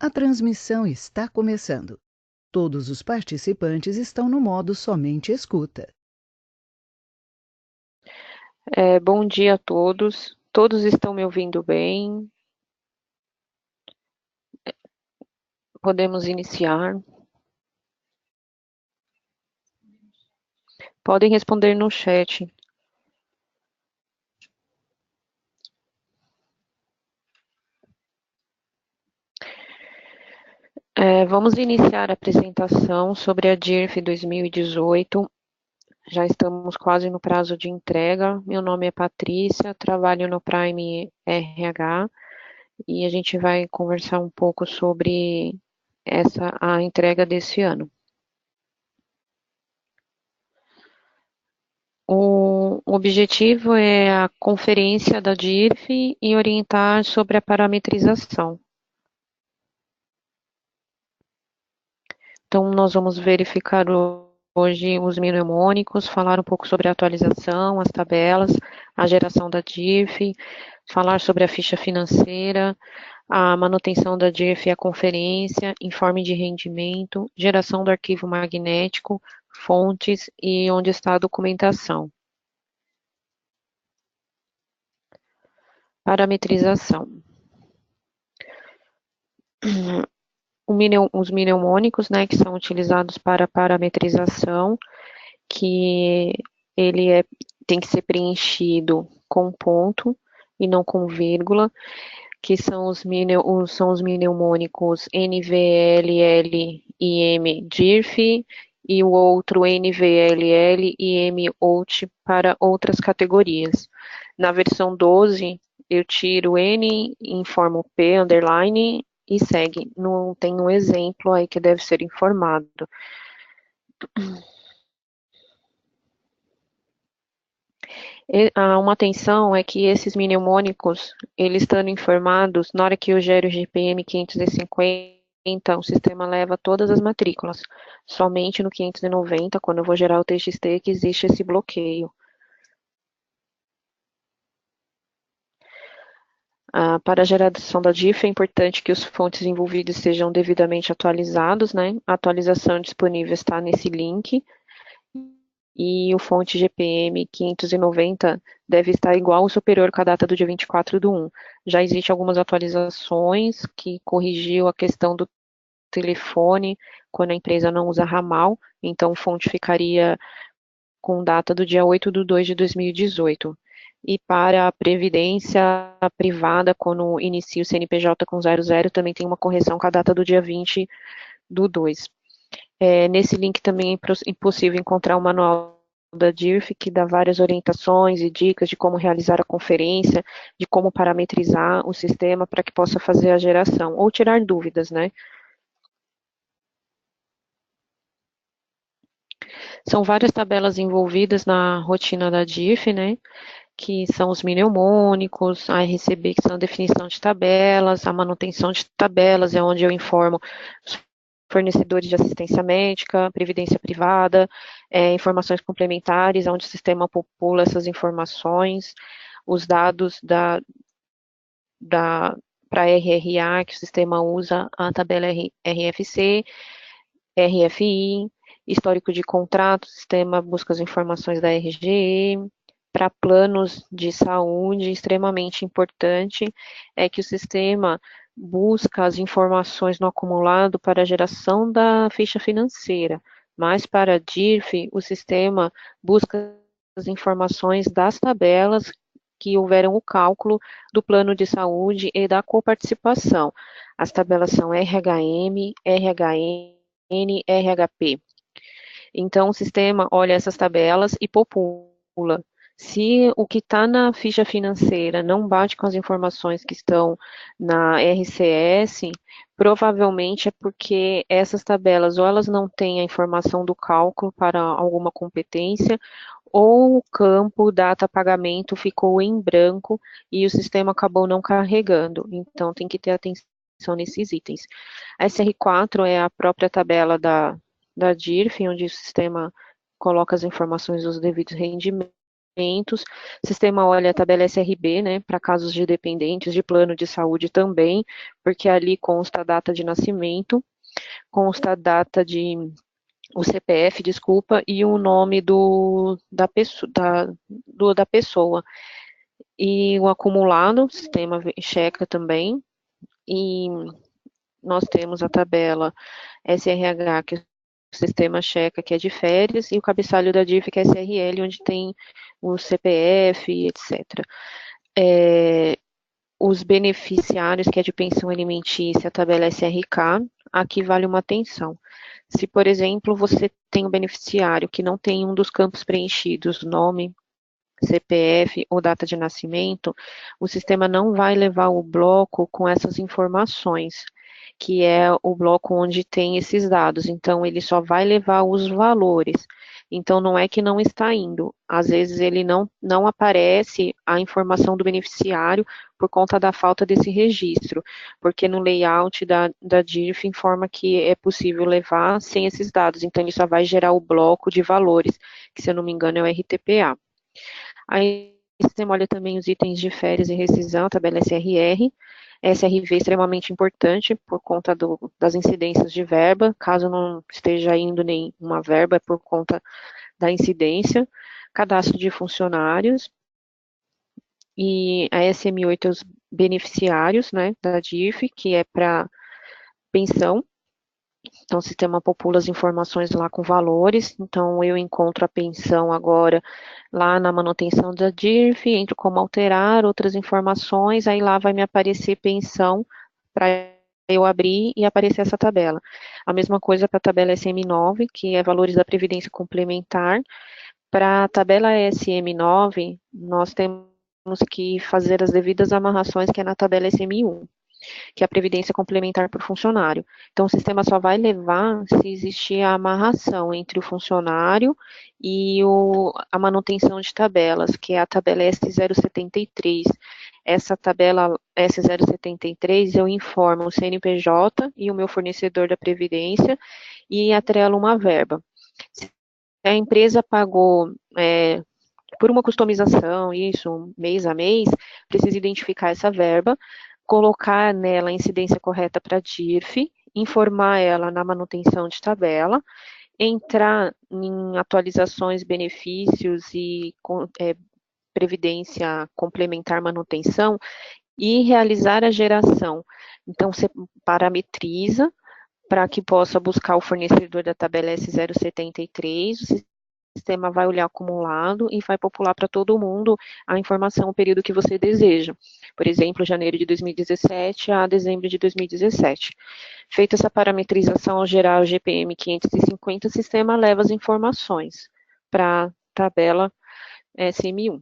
A transmissão está começando. Todos os participantes estão no modo somente escuta. Bom dia a todos. Todos estão me ouvindo bem? Podemos iniciar. Podem responder no chat. Vamos iniciar a apresentação sobre a DIRF 2018. Já estamos quase no prazo de entrega. Meu nome é Patrícia, trabalho no Prime RH e a gente vai conversar um pouco sobre a entrega desse ano. O objetivo é a conferência da DIRF e orientar sobre a parametrização. Então, nós vamos verificar hoje os mnemônicos, falar um pouco sobre a atualização, as tabelas, a geração da DIRF, falar sobre a ficha financeira, a manutenção da DIRF e a conferência, informe de rendimento, geração do arquivo magnético, fontes e onde está a documentação. Parametrização. Os mnemônicos, né, que são utilizados para parametrização, que tem que ser preenchido com ponto e não com vírgula, que são os mnemônicos NVLL e M DIRF e o outro NVLL e M OUT para outras categorias. Na versão 12, eu tiro N, informo P, underline, e segue. Não tem um exemplo aí que deve ser informado. Uma atenção é que esses mnemônicos, eles estando informados, na hora que eu gero o GPM 550, o sistema leva todas as matrículas. Somente no 590, quando eu vou gerar o TXT, que existe esse bloqueio. Para a geração da DIF, é importante que os fontes envolvidos sejam devidamente atualizados, né? A atualização disponível está nesse link. E o fonte GPM 590 deve estar igual ou superior com a data do dia 24/1. Já existem algumas atualizações que corrigiu a questão do telefone, quando a empresa não usa ramal, então fonte ficaria com data do dia 8/2/2018. E para a previdência privada, quando inicia o CNPJ com 00, também tem uma correção com a data do dia 20/2. Nesse link também é possível encontrar o manual da DIRF, que dá várias orientações e dicas de como realizar a conferência, de como parametrizar o sistema para que possa fazer a geração, ou tirar dúvidas, né? São várias tabelas envolvidas na rotina da DIRF, né? Que são os mnemônicos, a RCB, que são a definição de tabelas, a manutenção de tabelas, é onde eu informo os fornecedores de assistência médica, previdência privada, informações complementares, onde o sistema popula essas informações, os dados para RRA, que o sistema usa a tabela RFC, RFI, histórico de contrato, o sistema busca as informações da RGE. Para planos de saúde, extremamente importante é que o sistema busca as informações no acumulado para a geração da ficha financeira, mas para a DIRF, o sistema busca as informações das tabelas que houveram o cálculo do plano de saúde e da coparticipação. As tabelas são RHM, RHN, RHP. Então, o sistema olha essas tabelas e popula. Se o que está na ficha financeira não bate com as informações que estão na RCS, provavelmente é porque essas tabelas ou elas não têm a informação do cálculo para alguma competência, ou o campo data pagamento ficou em branco e o sistema acabou não carregando. Então, tem que ter atenção nesses itens. A SR4 é a própria tabela da DIRF, onde o sistema coloca as informações dos devidos rendimentos. Sistema olha a tabela SRB, né, para casos de dependentes de plano de saúde também, porque ali consta a data de nascimento, consta a data de o CPF, desculpa, e o nome da pessoa. E o acumulado, o sistema checa também, e nós temos a tabela SRH, que o sistema checa, que é de férias, e o cabeçalho da DIF, que é SRL, onde tem o CPF, etc. Os beneficiários, que é de pensão alimentícia, a tabela SRK, aqui vale uma atenção. Se, por exemplo, você tem um beneficiário que não tem um dos campos preenchidos, nome, CPF ou data de nascimento, o sistema não vai levar o bloco com essas informações, que é o bloco onde tem esses dados. Então, ele só vai levar os valores. Então, não é que não está indo. Às vezes, ele não aparece a informação do beneficiário por conta da falta desse registro, porque no layout da DIRF informa que é possível levar sem esses dados. Então, ele só vai gerar o bloco de valores, que, se eu não me engano, é o RTPA. Aí, o sistema olha também os itens de férias e rescisão, a tabela SRR. SRV é extremamente importante por conta das incidências de verba, caso não esteja indo nenhuma verba, é por conta da incidência. Cadastro de funcionários. E a SM8 é os beneficiários, né, da DIF, que é para pensão. Então, o sistema popula as informações lá com valores. Então, eu encontro a pensão agora lá na manutenção da DIRF, entro como alterar, outras informações, aí lá vai me aparecer pensão para eu abrir e aparecer essa tabela. A mesma coisa para a tabela SM9, que é valores da Previdência Complementar. Para a tabela SM9, nós temos que fazer as devidas amarrações, que é na tabela SM1. Que é a previdência complementar por funcionário. Então, o sistema só vai levar se existir a amarração entre o funcionário e a manutenção de tabelas, que é a tabela S073. Essa tabela S073, eu informo o CNPJ e o meu fornecedor da previdência e atrelo uma verba. Se a empresa pagou por uma customização, isso, mês a mês, precisa identificar essa verba, colocar nela a incidência correta para a DIRF, informar ela na manutenção de tabela, entrar em atualizações, benefícios e previdência complementar manutenção e realizar a geração. Então, você parametriza para que possa buscar o fornecedor da tabela S073, o sistema vai olhar acumulado e vai popular para todo mundo a informação, o período que você deseja. Por exemplo, janeiro de 2017 a dezembro de 2017. Feita essa parametrização, ao gerar o GPM 550, o sistema leva as informações para a tabela SM1.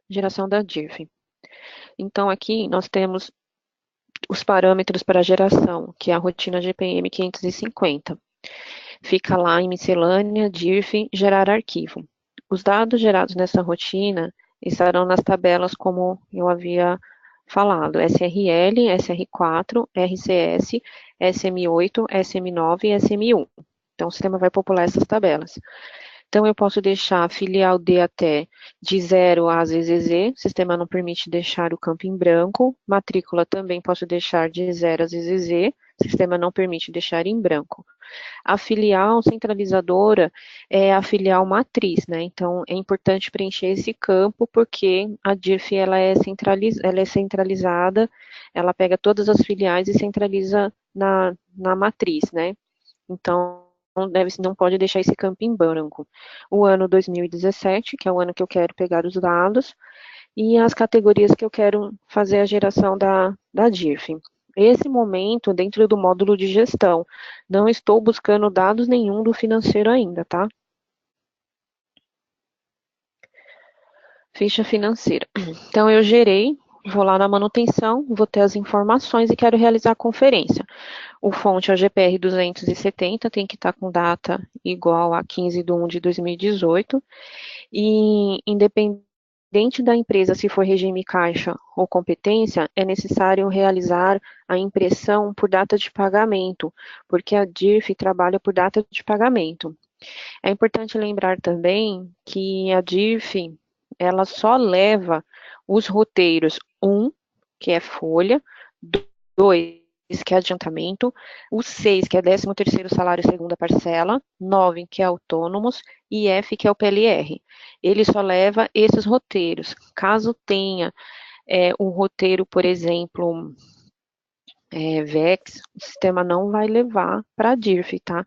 Geração da DIRF. Então, aqui nós temos os parâmetros para a geração, que é a rotina GPM 550. Fica lá em miscelânea, DIRF, gerar arquivo. Os dados gerados nessa rotina estarão nas tabelas como eu havia falado, SRL, SR4, RCS, SM8, SM9 e SM1. Então, o sistema vai popular essas tabelas. Então, eu posso deixar filial D até de 0 a ZZZ, o sistema não permite deixar o campo em branco. Matrícula também posso deixar de 0 a ZZZ, o sistema não permite deixar em branco. A filial centralizadora é a filial matriz, né? Então, é importante preencher esse campo, porque a DIRF ela é centralizada, ela pega todas as filiais e centraliza na matriz, né? Então, não pode deixar esse campo em branco. O ano 2017, que é o ano que eu quero pegar os dados, e as categorias que eu quero fazer a geração da DIRF. Esse momento, dentro do módulo de gestão, não estou buscando dados nenhum do financeiro ainda, tá? Ficha financeira. Então, eu gerei, vou lá na manutenção, vou ter as informações e quero realizar a conferência. O fonte é o GPR 270, tem que estar com data igual a 15/1 de 2018. E, independente da empresa, se for regime caixa ou competência, é necessário realizar a impressão por data de pagamento, porque a DIRF trabalha por data de pagamento. É importante lembrar também que a DIRF, ela só leva os roteiros 1, que é folha, 2, que é adiantamento, o 6, que é 13º salário segunda parcela, 9, que é autônomos, e F, que é o PLR. Ele só leva esses roteiros. Caso tenha um roteiro, por exemplo, VEX, o sistema não vai levar para a DIRF, tá?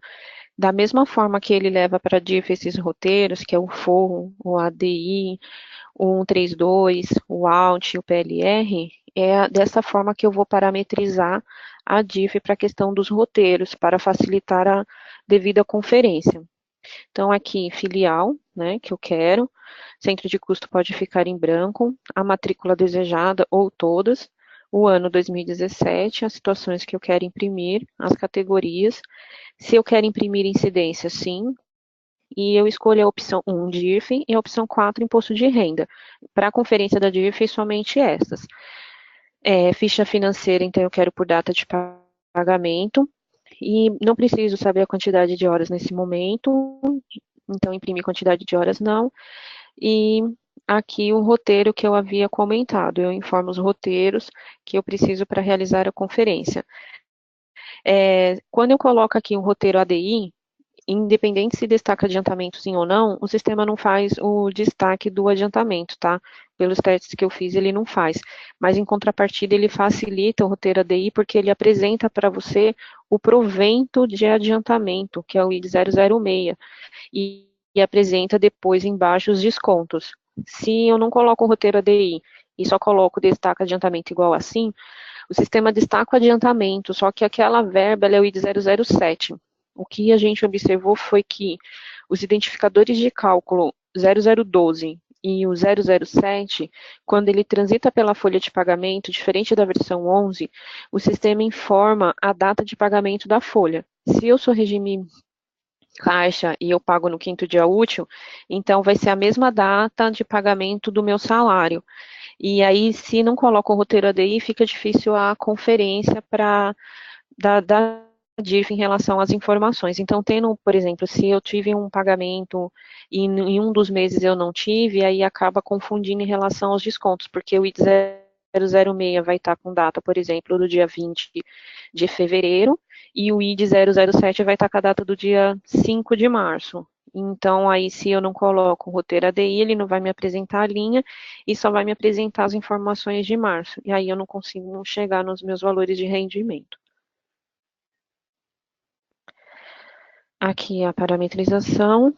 Da mesma forma que ele leva para a DIRF esses roteiros, que é o FORRO, o ADI, o 132, o ALT, o PLR, é dessa forma que eu vou parametrizar a DIRF para a questão dos roteiros, para facilitar a devida conferência. Então, aqui, filial, né, que eu quero, centro de custo pode ficar em branco, a matrícula desejada ou todas, o ano 2017, as situações que eu quero imprimir, as categorias, se eu quero imprimir incidência, sim, e eu escolho a opção 1, DIRF, e a opção 4, imposto de renda. Para a conferência da DIRF, somente essas. Ficha financeira, então eu quero por data de pagamento, e não preciso saber a quantidade de horas nesse momento, então imprimir quantidade de horas não, e aqui o roteiro que eu havia comentado, eu informo os roteiros que eu preciso para realizar a conferência. Quando eu coloco aqui um roteiro ADI, independente se destaca adiantamento sim ou não, o sistema não faz o destaque do adiantamento, tá? Pelos testes que eu fiz, ele não faz. Mas, em contrapartida, ele facilita o roteiro ADI, porque ele apresenta para você o provento de adiantamento, que é o ID 006, e apresenta depois embaixo os descontos. Se eu não coloco o roteiro ADI e só coloco destaca adiantamento igual assim, o sistema destaca o adiantamento, só que aquela verba é o ID 007. O que a gente observou foi que os identificadores de cálculo 0012 e o 007, quando ele transita pela folha de pagamento, diferente da versão 11, o sistema informa a data de pagamento da folha. Se eu sou regime caixa e eu pago no 5º dia útil, então vai ser a mesma data de pagamento do meu salário. E aí, se não coloca o roteiro ADI, fica difícil a conferência para da DIRF em relação às informações. Então, tendo, por exemplo, se eu tive um pagamento e em um dos meses eu não tive, aí acaba confundindo em relação aos descontos, porque o ID 006 vai estar com data, por exemplo, do dia 20 de fevereiro, e o ID 007 vai estar com a data do dia 5 de março. Então, aí, se eu não coloco o roteiro ADI, ele não vai me apresentar a linha e só vai me apresentar as informações de março. E aí eu não consigo chegar nos meus valores de rendimento. Aqui a parametrização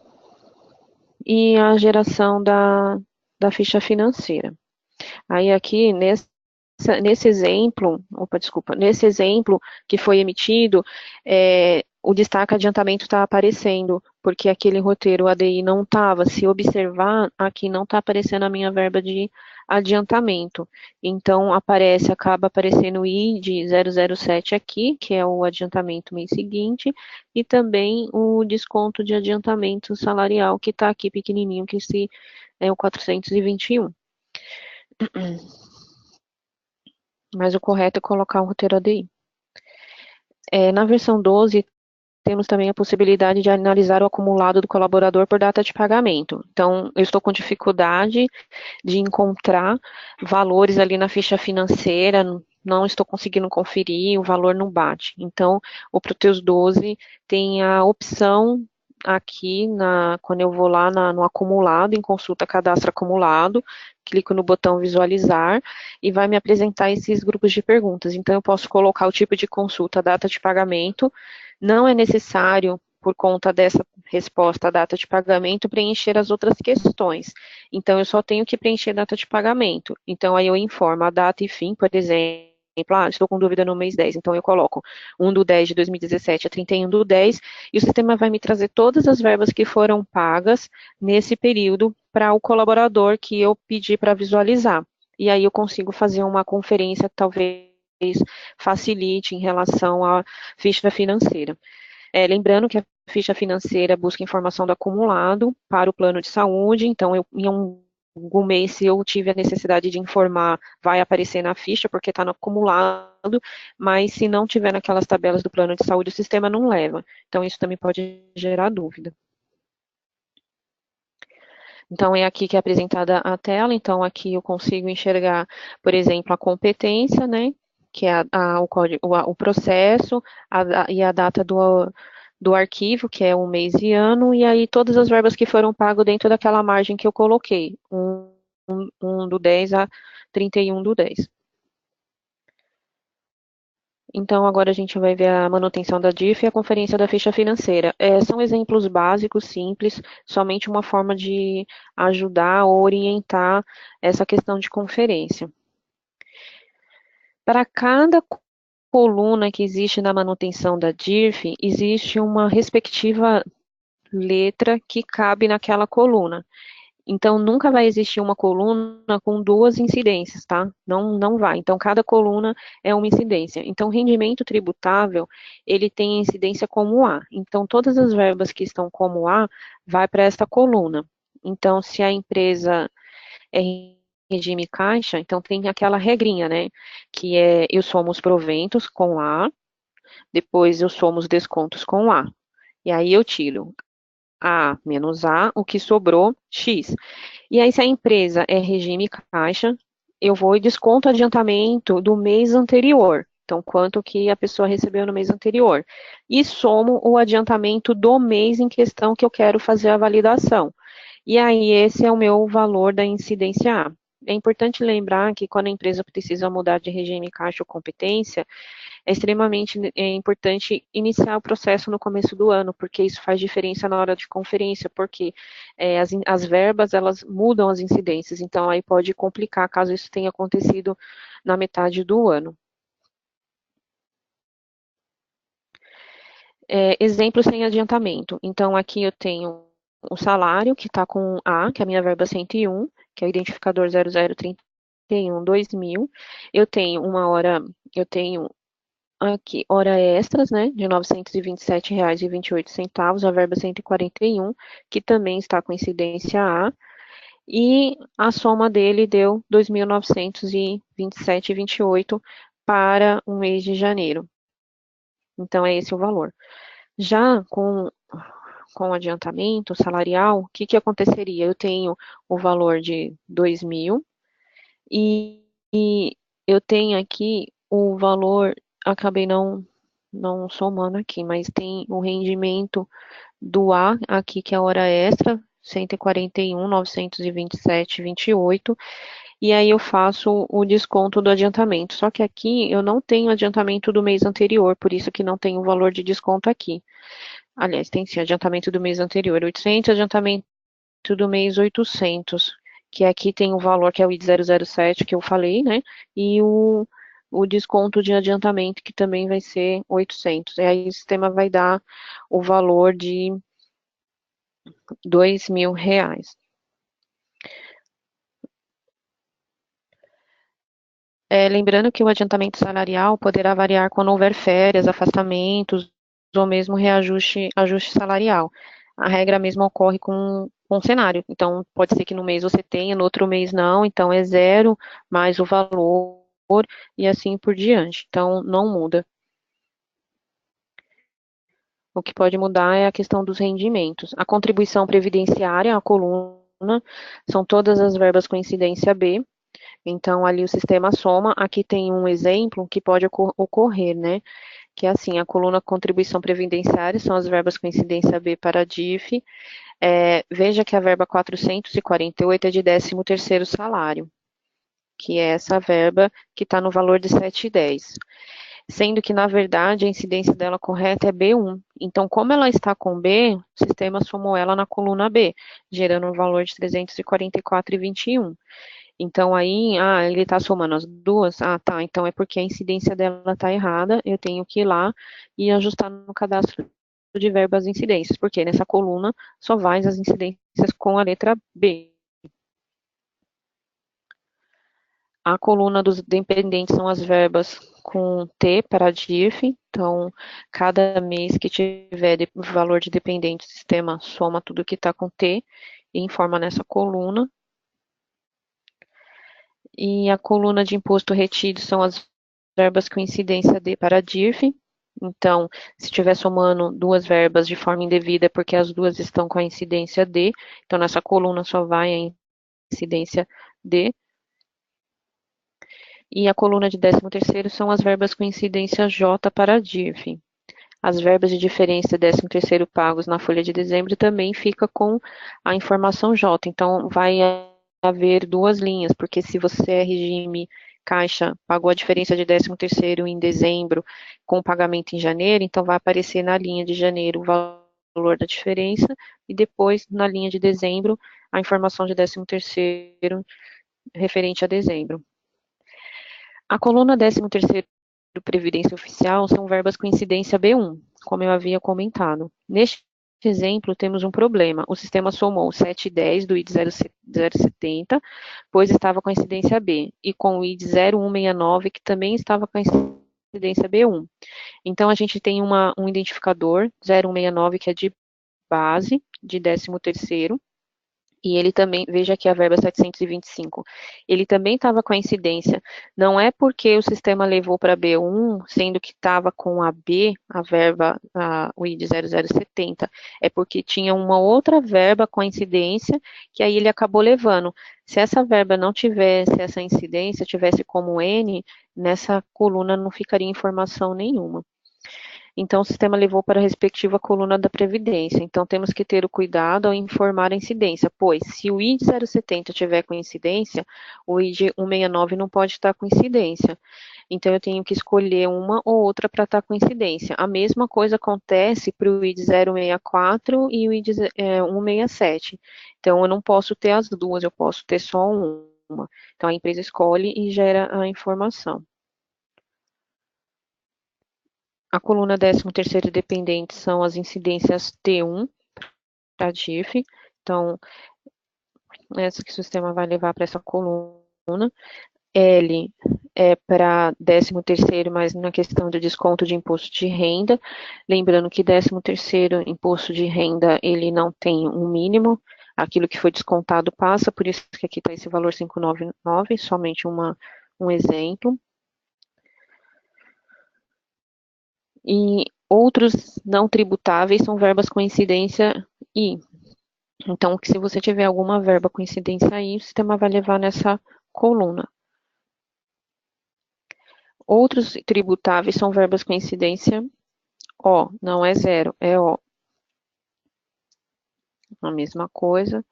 e a geração da ficha financeira. Aí aqui, nesse exemplo, nesse exemplo que foi emitido, o destaque adiantamento está aparecendo, porque aquele roteiro ADI não estava. Se observar, aqui não está aparecendo a minha verba de adiantamento. Então, acaba aparecendo o ID 007 aqui, que é o adiantamento mês seguinte, e também o desconto de adiantamento salarial, que está aqui pequenininho, que é o 421. Mas o correto é colocar o roteiro ADI. Na versão 12, temos também a possibilidade de analisar o acumulado do colaborador por data de pagamento. Então, eu estou com dificuldade de encontrar valores ali na ficha financeira, não estou conseguindo conferir, o valor não bate. Então, o Proteus 12 tem a opção aqui, quando eu vou lá no acumulado, em consulta cadastro acumulado, clico no botão visualizar e vai me apresentar esses grupos de perguntas. Então, eu posso colocar o tipo de consulta, data de pagamento. Não é necessário, por conta dessa resposta à data de pagamento, preencher as outras questões. Então, eu só tenho que preencher a data de pagamento. Então, aí eu informo a data e fim, por exemplo, estou com dúvida no mês 10, então eu coloco 1/10 de 2017 a 31/10, e o sistema vai me trazer todas as verbas que foram pagas nesse período para o colaborador que eu pedi para visualizar. E aí eu consigo fazer uma conferência, talvez facilite em relação à ficha financeira. Lembrando que a ficha financeira busca informação do acumulado para o plano de saúde, então em algum mês, se eu tive a necessidade de informar, vai aparecer na ficha, porque está no acumulado, mas se não tiver naquelas tabelas do plano de saúde, o sistema não leva. Então, isso também pode gerar dúvida. Então, é aqui que é apresentada a tela. Então, aqui eu consigo enxergar, por exemplo, a competência, né? Que é o código, o processo e a data do arquivo, que é o mês e ano, e aí todas as verbas que foram pagas dentro daquela margem que eu coloquei, 1 do 10 a 31 do 10. Então, agora a gente vai ver a manutenção da DIF e a conferência da ficha financeira. São exemplos básicos, simples, somente uma forma de ajudar ou orientar essa questão de conferência. Para cada coluna que existe na manutenção da DIRF, existe uma respectiva letra que cabe naquela coluna. Então, nunca vai existir uma coluna com duas incidências, tá? Não vai. Então, cada coluna é uma incidência. Então, rendimento tributável, ele tem incidência como A. Então, todas as verbas que estão como A, vai para esta coluna. Então, se a empresa é regime caixa, então tem aquela regrinha, né? Que é, eu somo os proventos com A, depois eu somo os descontos com A. E aí eu tiro A menos A, o que sobrou, X. E aí, se a empresa é regime caixa, eu vou e desconto o adiantamento do mês anterior. Então, quanto que a pessoa recebeu no mês anterior. E somo o adiantamento do mês em questão que eu quero fazer a validação. E aí, esse é o meu valor da incidência A. É importante lembrar que quando a empresa precisa mudar de regime caixa ou competência, é extremamente importante iniciar o processo no começo do ano, porque isso faz diferença na hora de conferência, porque as verbas, elas mudam as incidências, então aí pode complicar caso isso tenha acontecido na metade do ano. Exemplo sem adiantamento. Então, aqui eu tenho o salário, que está com A, que é a minha verba 101, que é o identificador 0031-2000. Eu tenho aqui, hora extras, né, de R$ 927,28, a verba 141, que também está com incidência A, e a soma dele deu R$ 2.927,28 para o mês de janeiro. Então, é esse o valor. Já com adiantamento salarial, o que, que aconteceria? Eu tenho o valor de 2.000 e eu tenho aqui o valor, acabei não somando aqui, mas tem o rendimento do A aqui, que é a hora extra, 141.927,28, e aí eu faço o desconto do adiantamento. Só que aqui eu não tenho adiantamento do mês anterior, por isso que não tem o valor de desconto aqui. Aliás, tem sim adiantamento do mês anterior, 800, adiantamento do mês 800, que aqui tem o valor que é o ID 007 que eu falei, né? E o desconto de adiantamento que também vai ser 800. E aí o sistema vai dar o valor de R$ 2.000. Lembrando que o adiantamento salarial poderá variar quando houver férias, afastamentos ou mesmo ajuste salarial. A regra mesmo ocorre com um cenário. Então, pode ser que no mês você tenha, no outro mês não, então é zero mais o valor e assim por diante. Então, não muda. O que pode mudar é a questão dos rendimentos. A contribuição previdenciária, a coluna, são todas as verbas com incidência B. Então, ali o sistema soma. Aqui tem um exemplo que pode ocorrer, né? Que é assim, a coluna contribuição previdenciária são as verbas com incidência B para a DIF. Veja que a verba 448 é de 13º salário, que é essa verba que está no valor de 7,10. Sendo que, na verdade, a incidência dela correta é B1. Então, como ela está com B, o sistema somou ela na coluna B, gerando um valor de 344,21. Então, aí, ele está somando as duas? Tá, então é porque a incidência dela está errada, eu tenho que ir lá e ajustar no cadastro de verbas incidências, porque nessa coluna só vai as incidências com a letra B. A coluna dos dependentes são as verbas com T para a DIF, então, cada mês que tiver valor de dependente, o sistema soma tudo que está com T e informa nessa coluna. E a coluna de imposto retido são as verbas com incidência D para a DIRF. Então, se estiver somando duas verbas de forma indevida, é porque as duas estão com a incidência D. Então, nessa coluna só vai a incidência D. E a coluna de 13º são as verbas com incidência J para a DIRF. As verbas de diferença 13º pagos na folha de dezembro também fica com a informação J. Então, vai haver duas linhas, porque se você é regime caixa, pagou a diferença de 13º em dezembro com o pagamento em janeiro, então vai aparecer na linha de janeiro o valor da diferença e depois na linha de dezembro a informação de 13º referente a dezembro. A coluna 13º do Previdência Oficial são verbas com incidência B1, como eu havia comentado. Neste exemplo, temos um problema. O sistema somou 7 e 10 do ID 070, pois estava com a incidência B, e com o ID 0169, que também estava com a incidência B1. Então, a gente tem um identificador 0169, que é de base, de 13º, e ele também, veja aqui a verba 725, ele também estava com a incidência, não é porque o sistema levou para B1, sendo que estava com a B, a verba, o ID 0070, é porque tinha uma outra verba com a incidência, que aí ele acabou levando. Se essa verba não tivesse essa incidência, tivesse como N, nessa coluna não ficaria informação nenhuma. Então, o sistema levou para a respectiva coluna da Previdência. Então, temos que ter o cuidado ao informar a incidência, pois, se o ID 070 tiver com incidência, o ID 169 não pode estar com incidência. Então, eu tenho que escolher uma ou outra para estar com incidência. A mesma coisa acontece para o ID 064 e o ID 167. Então, eu não posso ter as duas, eu posso ter só uma. Então, a empresa escolhe e gera a informação. A coluna 13º dependente são as incidências T1 para a DIRF. Então, essa que o sistema vai levar para essa coluna. L é para 13º, mas na questão de desconto de imposto de renda. Lembrando que 13º imposto de renda, ele não tem um mínimo. Aquilo que foi descontado passa, por isso que aqui está esse valor 599, somente um exemplo. E outros não tributáveis são verbas com incidência I. Então, se você tiver alguma verba com incidência I, o sistema vai levar nessa coluna. Outros tributáveis são verbas com incidência O, não é zero, é O. A mesma coisa.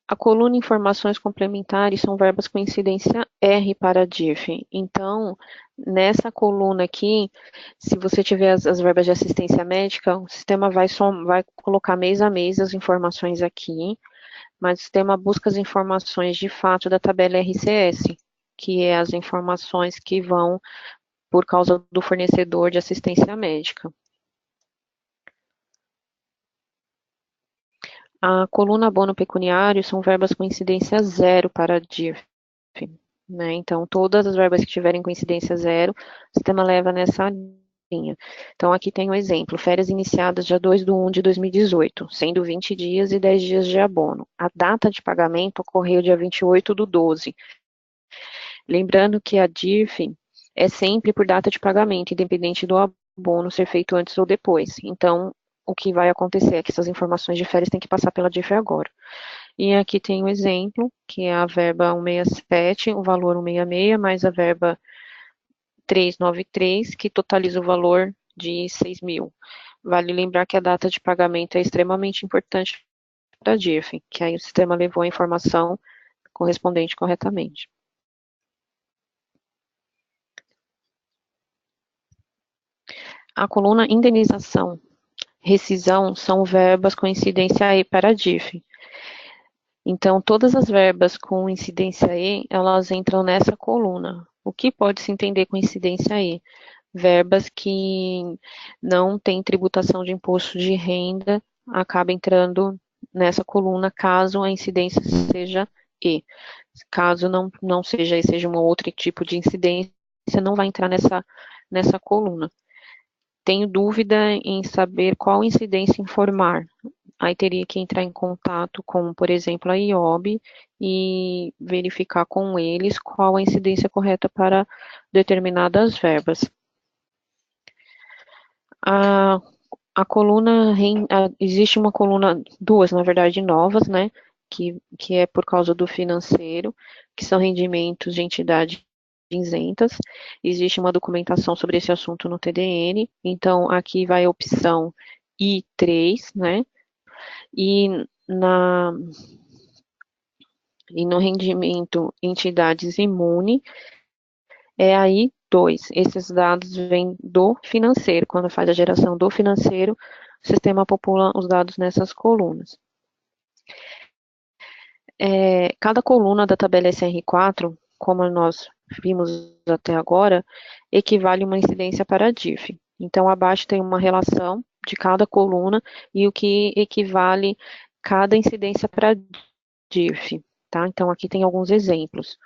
A coluna informações complementares são verbas com incidência R para a DIRF. Então, nessa coluna aqui, se você tiver as verbas de assistência médica, o sistema vai colocar mês a mês as informações aqui, mas o sistema busca as informações de fato da tabela RCS, que é as informações que vão por causa do fornecedor de assistência médica. A coluna abono pecuniário são verbas com incidência zero para a DIRF. Né? Então, todas as verbas que tiverem com incidência zero, o sistema leva nessa linha. Então, aqui tem um exemplo. Férias iniciadas dia 2/1 de 2018, sendo 20 dias e 10 dias de abono. A data de pagamento ocorreu dia 28/12. Lembrando que a DIRF é sempre por data de pagamento, independente do abono ser feito antes ou depois. Então, o que vai acontecer é que essas informações de férias têm que passar pela DIRF agora. E aqui tem um exemplo, que é a verba 167, o valor 166, mais a verba 393, que totaliza o valor de 6.000. Vale lembrar que a data de pagamento é extremamente importante para a DIRF, que aí o sistema levou a informação correspondente corretamente. A coluna indenização, rescisão, são verbas com incidência E para a DIRF. Então, todas as verbas com incidência E, elas entram nessa coluna. O que pode se entender com incidência E? Verbas que não têm tributação de imposto de renda, acaba entrando nessa coluna, caso a incidência seja E. Caso não seja E, seja um outro tipo de incidência, não vai entrar nessa coluna. Tenho dúvida em saber qual incidência informar. Aí teria que entrar em contato com, por exemplo, a IOB e verificar com eles qual a incidência correta para determinadas verbas. A, a coluna, existe uma coluna, duas, na verdade, novas, né? Que é por causa do financeiro, que são rendimentos de entidades isentas. Existe uma documentação sobre esse assunto no TDN, então aqui vai a opção I3, né? E, na, e no rendimento entidades imune, é aí dois. Esses dados vêm do financeiro. Quando faz a geração do financeiro, o sistema popula os dados nessas colunas. Cada coluna da tabela SR4, como nós vimos até agora, equivale a uma incidência para a DIF. Então, abaixo tem uma relação de cada coluna e o que equivale cada incidência para a DIF. Tá? Então, aqui tem alguns exemplos.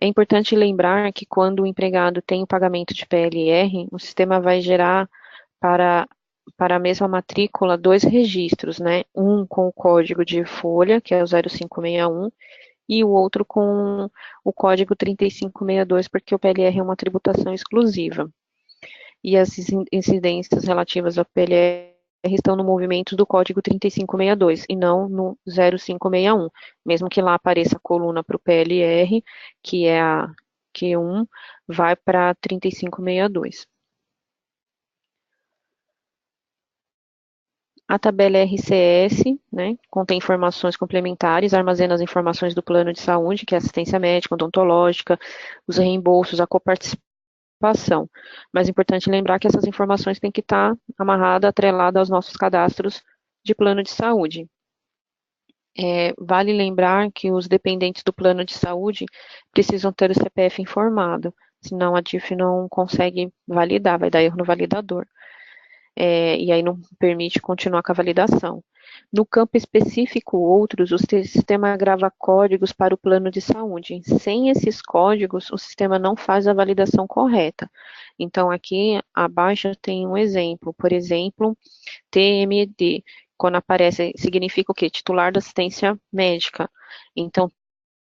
É importante lembrar que quando o empregado tem o pagamento de PLR, o sistema vai gerar para a mesma matrícula dois registros, né? Um com o código de folha, que é o 0561, e o outro com o código 3562, porque o PLR é uma tributação exclusiva. E as incidências relativas ao PLR estão no movimento do código 3562 e não no 0561, mesmo que lá apareça a coluna para o PLR, que é a Q1, vai para 3562. A tabela RCS, né, contém informações complementares, armazena as informações do plano de saúde, que é assistência médica, odontológica, os reembolsos, a coparticipação. Mas é importante lembrar que essas informações têm que estar amarradas, atreladas aos nossos cadastros de plano de saúde. Vale lembrar que os dependentes do plano de saúde precisam ter o CPF informado, senão a DIF não consegue validar, vai dar erro no validador. E aí não permite continuar com a validação. No campo específico outros, o sistema grava códigos para o plano de saúde. Sem esses códigos, o sistema não faz a validação correta. Então, aqui abaixo tem um exemplo. Por exemplo, TMD, quando aparece, significa o quê? Titular da assistência médica. Então,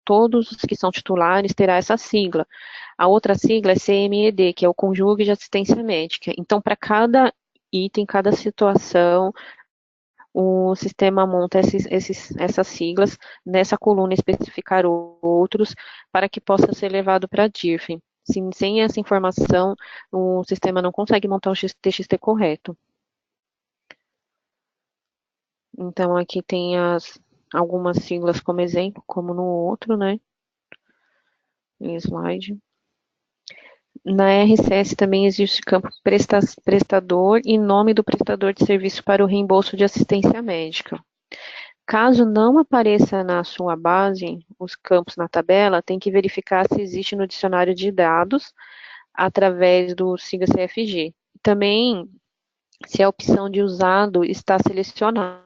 todos os que são titulares terá essa sigla. A outra sigla é CMED, que é o Conjugue de Assistência Médica. Então, para cada item, cada situação, o sistema monta essas siglas, nessa coluna especificar outros, para que possa ser levado para a DIRF. Sem essa informação, o sistema não consegue montar o TXT correto. Então, aqui tem algumas siglas como exemplo, como no outro, né? Em slide. Na RCS também existe campo prestador e nome do prestador de serviço para o reembolso de assistência médica. Caso não apareça na sua base os campos na tabela, tem que verificar se existe no dicionário de dados através do siga CFG. Também se a opção de usado está selecionada.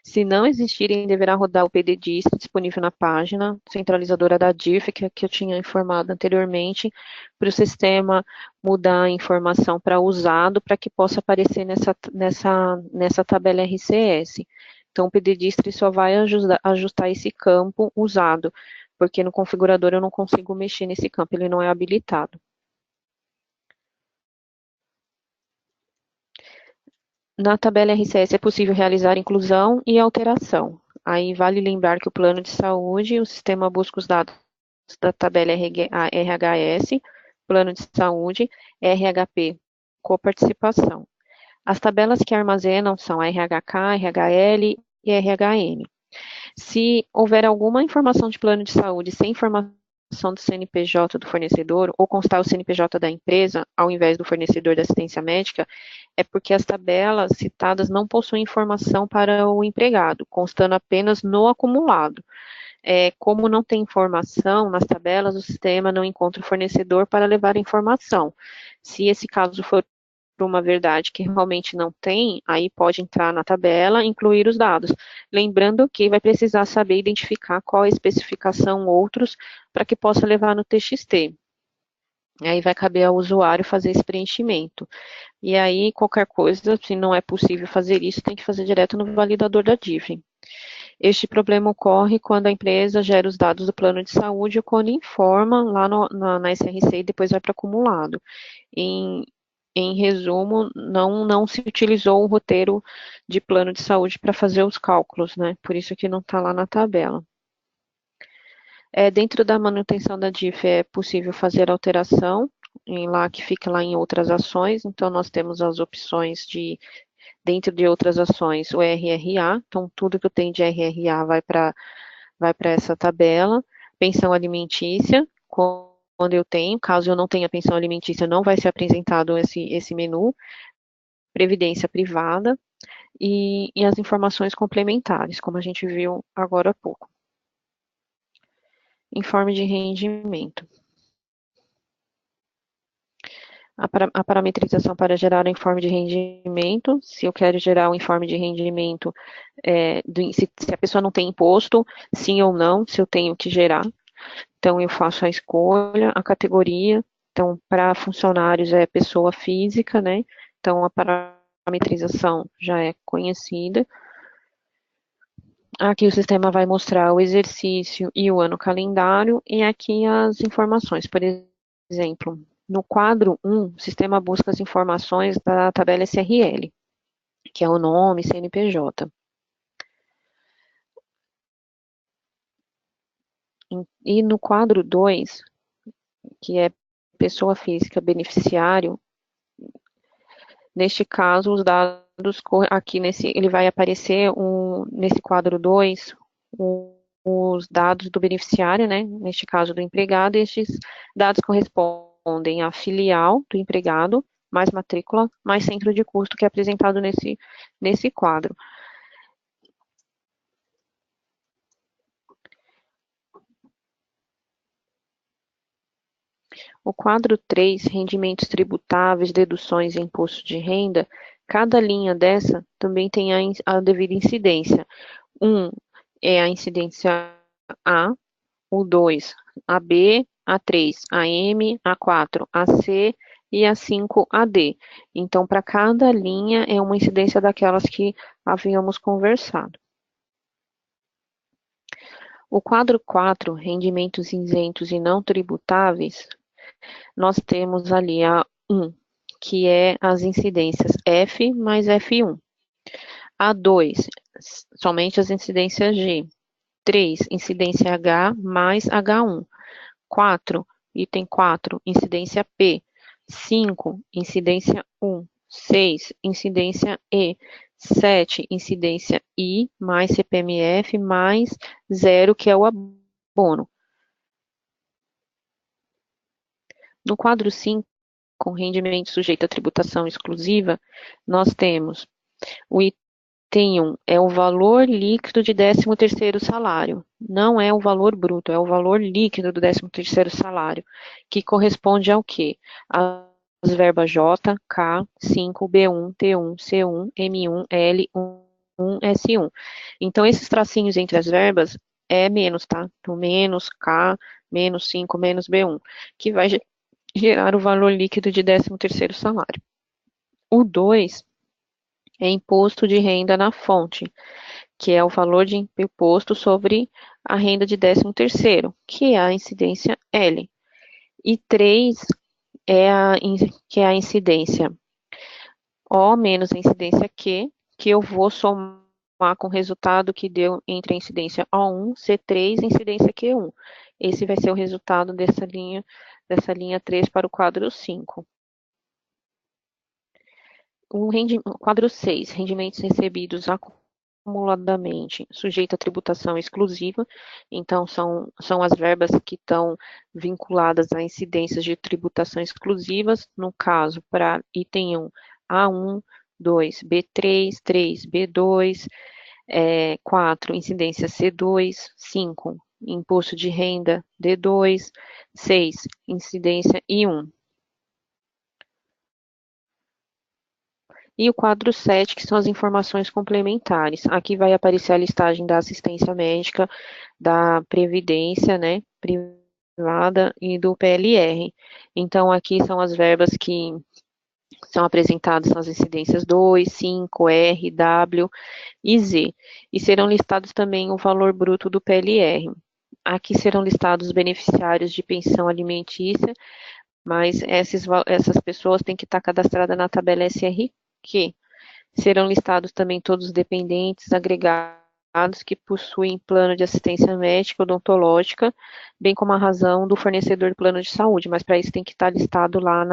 Se não existirem, deverá rodar o PDDIST disponível na página centralizadora da DIRF, que eu tinha informado anteriormente, para o sistema mudar a informação para usado, para que possa aparecer nessa tabela RCS. Então, o PDDIST só vai ajustar esse campo usado, porque no configurador eu não consigo mexer nesse campo, ele não é habilitado. Na tabela RCS é possível realizar inclusão e alteração. Aí vale lembrar que o plano de saúde, o sistema busca os dados da tabela RHS, plano de saúde, RHP, coparticipação. As tabelas que armazenam são a RHK, RHL e RHM. Se houver alguma informação de plano de saúde sem informação do CNPJ do fornecedor ou constar o CNPJ da empresa, ao invés do fornecedor da assistência médica, é porque as tabelas citadas não possuem informação para o empregado, constando apenas no acumulado. Como não tem informação nas tabelas, o sistema não encontra o fornecedor para levar a informação. Se esse caso for uma verdade que realmente não tem, aí pode entrar na tabela e incluir os dados. Lembrando que vai precisar saber identificar qual é a especificação outros para que possa levar no TXT. Aí vai caber ao usuário fazer esse preenchimento. E aí, qualquer coisa, se não é possível fazer isso, tem que fazer direto no validador da DIV. Este problema ocorre quando a empresa gera os dados do plano de saúde ou quando informa lá na SRC e depois vai para acumulado. Em em resumo, não se utilizou o roteiro de plano de saúde para fazer os cálculos, né? Por isso que não está lá na tabela. Dentro da manutenção da DIF é possível fazer alteração, que fica lá em outras ações, então nós temos as opções dentro de outras ações, o RRA, então tudo que eu tenho de RRA vai para essa tabela. Pensão alimentícia, quando eu tenho, caso eu não tenha pensão alimentícia, não vai ser apresentado esse menu. Previdência privada e as informações complementares, como a gente viu agora há pouco. Informe de rendimento. A parametrização para gerar o informe de rendimento, se eu quero gerar o informe de rendimento, se a pessoa não tem imposto, sim ou não, se eu tenho que gerar. Então, eu faço a escolha, a categoria. Então, para funcionários é pessoa física, né? Então, a parametrização já é conhecida. Aqui o sistema vai mostrar o exercício e o ano calendário, e aqui as informações. Por exemplo, no quadro 1, o sistema busca as informações da tabela SRL, que é o nome, CNPJ. E no quadro 2, que é pessoa física beneficiário, neste caso, os dados, aqui ele vai aparecer nesse quadro 2, os dados do beneficiário, né? Neste caso do empregado, e estes dados correspondem à filial do empregado, mais matrícula, mais centro de custo, que é apresentado nesse quadro. O quadro 3, rendimentos tributáveis, deduções e imposto de renda, cada linha dessa também tem a devida incidência. 1 é a incidência A, o 2, a B, a 3, a M, a 4, a C e a 5, a D. Então, para cada linha é uma incidência daquelas que havíamos conversado. O quadro 4, rendimentos isentos e não tributáveis, nós temos ali a 1, que é as incidências F mais F1. A 2, somente as incidências G. 3, incidência H mais H1. 4, item 4, incidência P. 5, incidência 1. 6, incidência E. 7, incidência I mais CPMF mais 0, que é o abono. No quadro 5, com rendimento sujeito à tributação exclusiva, nós temos o item 1, é o valor líquido de 13º salário. Não é o valor bruto, é o valor líquido do 13º salário, que corresponde ao quê? As verbas J, K, 5, B1, T1, C1, M1, L1, S1. Então, esses tracinhos entre as verbas é menos, tá? Então, menos K, menos 5, menos B1, que vai gerar o valor líquido de 13º salário. O 2 é imposto de renda na fonte, que é o valor de imposto sobre a renda de 13º, que é a incidência L. E 3 que é a incidência O menos a incidência Q, que eu vou somar com o resultado que deu entre a incidência O1, C3 e incidência Q1. Esse vai ser o resultado dessa linha 3 para o quadro 5. O quadro 6, rendimentos recebidos acumuladamente, sujeito à tributação exclusiva. Então, são as verbas que estão vinculadas a incidências de tributação exclusivas, no caso, para item 1, A1, 2, B3, 3, B2, 4, incidência C2, 5, imposto de renda D2, 6, incidência I1. E o quadro 7, que são as informações complementares. Aqui vai aparecer a listagem da assistência médica, da previdência, né, privada e do PLR. Então, aqui são as verbas que são apresentadas nas incidências 2, 5, R, W e Z. E serão listados também o valor bruto do PLR. Aqui serão listados os beneficiários de pensão alimentícia, mas essas pessoas têm que estar cadastradas na tabela SRQ. Serão listados também todos os dependentes agregados que possuem plano de assistência médica odontológica, bem como a razão do fornecedor do plano de saúde, mas para isso tem que estar listado lá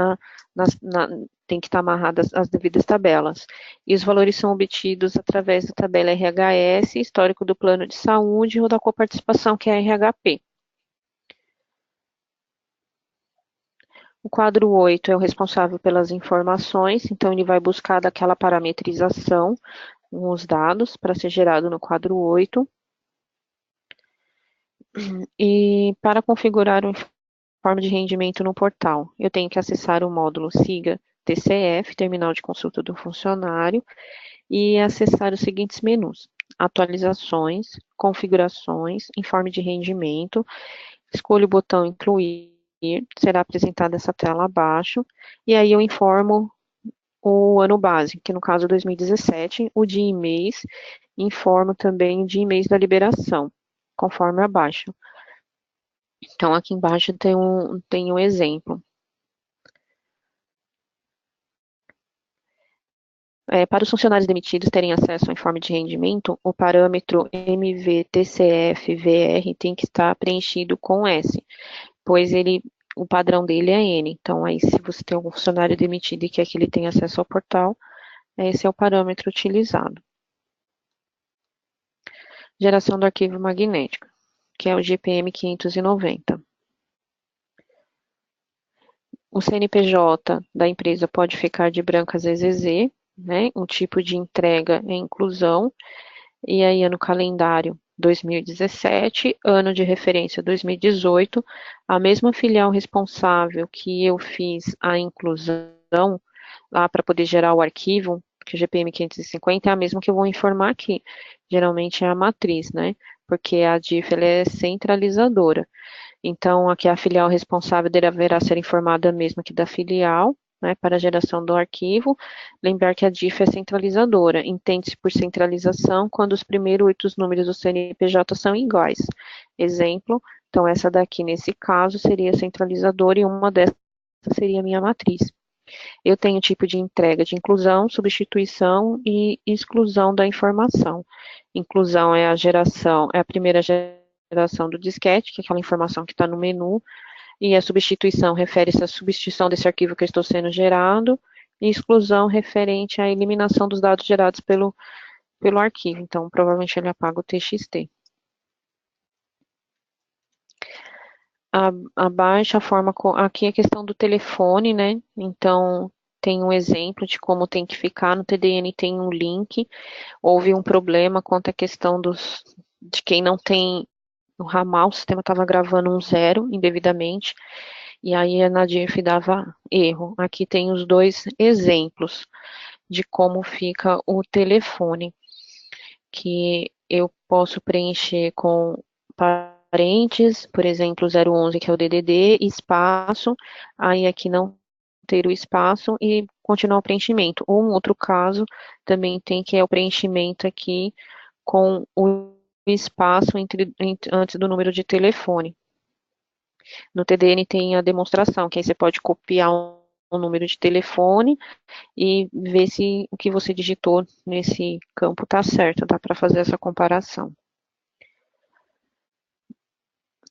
tem que estar amarradas as devidas tabelas. E os valores são obtidos através da tabela RHS, histórico do plano de saúde ou da coparticipação, que é a RHP. O quadro 8 é o responsável pelas informações, então ele vai buscar daquela parametrização os dados para ser gerado no quadro 8. E para configurar o informe de rendimento no portal, eu tenho que acessar o módulo SIGA TCF, Terminal de Consulta do Funcionário, e acessar os seguintes menus: atualizações, configurações, informe de rendimento, escolho o botão incluir, será apresentada essa tela abaixo, e aí eu informo o ano base, que no caso 2017, o dia e mês, informo também o dia e mês da liberação, conforme abaixo. Então, aqui embaixo tem um exemplo. Para os funcionários demitidos terem acesso ao informe de rendimento, o parâmetro MVTCF-VR tem que estar preenchido com S, pois o padrão dele é N. Então, aí, se você tem algum funcionário demitido e quer que ele tenha acesso ao portal, esse é o parâmetro utilizado. Geração do arquivo magnético, que é o GPM 590. O CNPJ da empresa pode ficar de branco ZZZ, né? O tipo de entrega é inclusão, e aí ano calendário 2017, ano de referência 2018, a mesma filial responsável que eu fiz a inclusão lá para poder gerar o arquivo, que é o GPM 550, é a mesma que eu vou informar aqui. Geralmente é a matriz, né? Porque a DIF ela é centralizadora. Então, aqui a filial responsável deverá ser informada mesmo que da filial, né, para a geração do arquivo. Lembrar que a DIF é centralizadora. Entende-se por centralização quando os primeiros 8 números do CNPJ são iguais. Exemplo, então essa daqui, nesse caso, seria centralizadora e uma dessas seria a minha matriz. Eu tenho tipo de entrega de inclusão, substituição e exclusão da informação. Inclusão é a primeira geração do disquete, que é aquela informação que está no menu, e a substituição refere-se à substituição desse arquivo que estou sendo gerado, e exclusão referente à eliminação dos dados gerados pelo arquivo. Então, provavelmente ele apaga o TXT. Abaixo a forma, aqui a questão do telefone, né? Então, tem um exemplo de como tem que ficar. No TDN tem um link. Houve um problema quanto à questão de quem não tem no ramal, o sistema estava gravando um 0 indevidamente, e aí a NADIF dava erro. Aqui tem os dois exemplos de como fica o telefone, que eu posso preencher com parentes, por exemplo, 011, que é o DDD, espaço, aí aqui não ter o espaço e continuar o preenchimento. Ou um outro caso também tem, que é o preenchimento aqui com o espaço antes do número de telefone. No TDN tem a demonstração, que aí você pode copiar um número de telefone e ver se o que você digitou nesse campo está certo, dá para fazer essa comparação.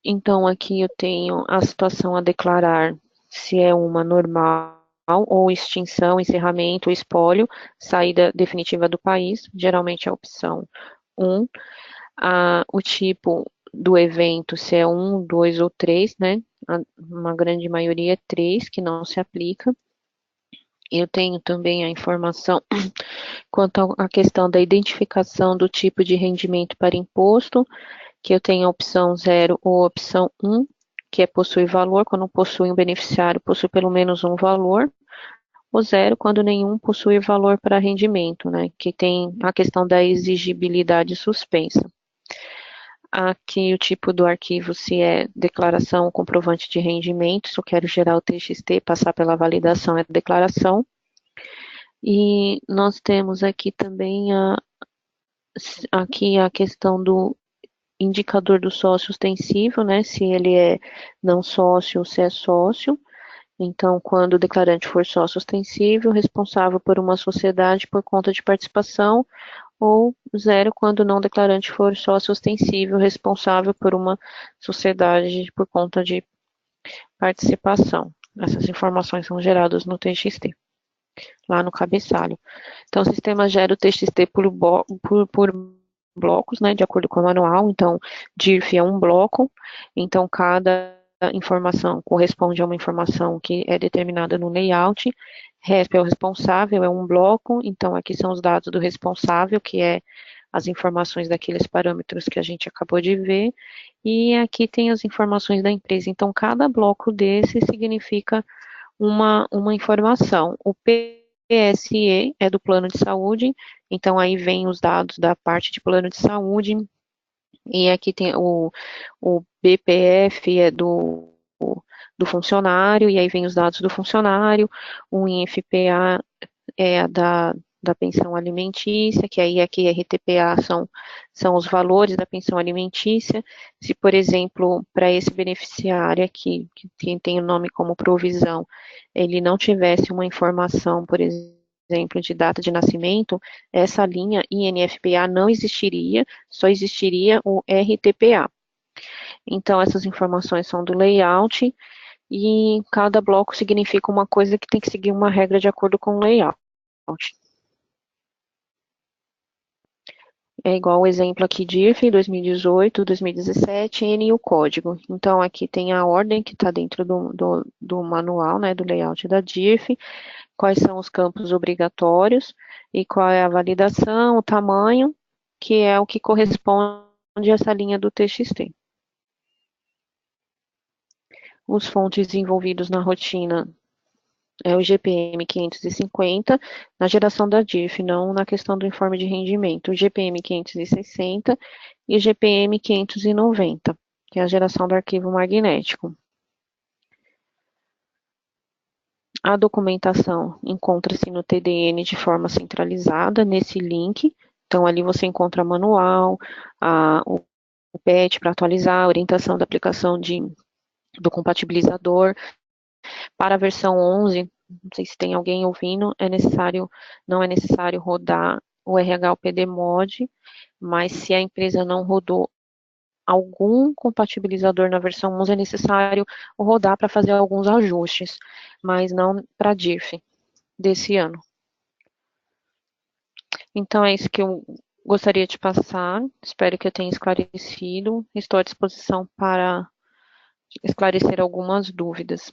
Então, aqui eu tenho a situação a declarar, se é uma normal ou extinção, encerramento, espólio, saída definitiva do país, geralmente é a opção 1. O tipo do evento, se é 1, 2 ou 3, né? Uma grande maioria é 3, que não se aplica. Eu tenho também a informação quanto à questão da identificação do tipo de rendimento para imposto, que eu tenho a opção 0 ou a opção 1, que é possui valor, quando possui um beneficiário, possui pelo menos um valor, o 0 quando nenhum possui valor para rendimento, né? Que tem a questão da exigibilidade suspensa. Aqui o tipo do arquivo, se é declaração ou comprovante de rendimento, se eu quero gerar o TXT, passar pela validação, é declaração. E nós temos aqui também aqui a questão do indicador do sócio ostensivo, né? Se ele é não sócio ou se é sócio. Então, quando o declarante for sócio ostensivo, responsável por uma sociedade por conta de participação, ou 0 quando o não declarante for sócio ostensivo, responsável por uma sociedade por conta de participação. Essas informações são geradas no TXT, lá no cabeçalho. Então, o sistema gera o TXT por blocos, né, de acordo com o manual. Então, DIRF é um bloco, então cada informação corresponde a uma informação que é determinada no layout. RESP é o responsável, é um bloco, então aqui são os dados do responsável, que é as informações daqueles parâmetros que a gente acabou de ver, e aqui tem as informações da empresa. Então, cada bloco desse significa uma informação. O PSE é do plano de saúde, então aí vem os dados da parte de plano de saúde, e aqui tem o BPF é do funcionário, e aí vem os dados do funcionário, o INFPA é a da pensão alimentícia, que aí aqui RTPA são os valores da pensão alimentícia. Se, por exemplo, para esse beneficiário aqui, que tem o nome como provisão, ele não tivesse uma informação, por exemplo, de data de nascimento, essa linha INFPA não existiria, só existiria o RTPA. Então, essas informações são do layout, e cada bloco significa uma coisa que tem que seguir uma regra de acordo com o layout. É igual o exemplo aqui de IRF 2018, 2017, N e o código. Então, aqui tem a ordem que está dentro do manual, né, do layout da DIRF, quais são os campos obrigatórios e qual é a validação, o tamanho, que é o que corresponde a essa linha do TXT. Os fontes envolvidos na rotina é o GPM 550, na geração da DIRF, não na questão do informe de rendimento. O GPM 560 e o GPM 590, que é a geração do arquivo magnético. A documentação encontra-se no TDN de forma centralizada, nesse link. Então, ali você encontra manual, o PET para atualizar, a orientação da aplicação do compatibilizador. Para a versão 11, não sei se tem alguém ouvindo, não é necessário rodar o RH ou PDMod, mas se a empresa não rodou algum compatibilizador na versão 11, é necessário rodar para fazer alguns ajustes, mas não para a DIRF desse ano. Então, é isso que eu gostaria de passar, espero que eu tenha esclarecido, estou à disposição para esclarecer algumas dúvidas.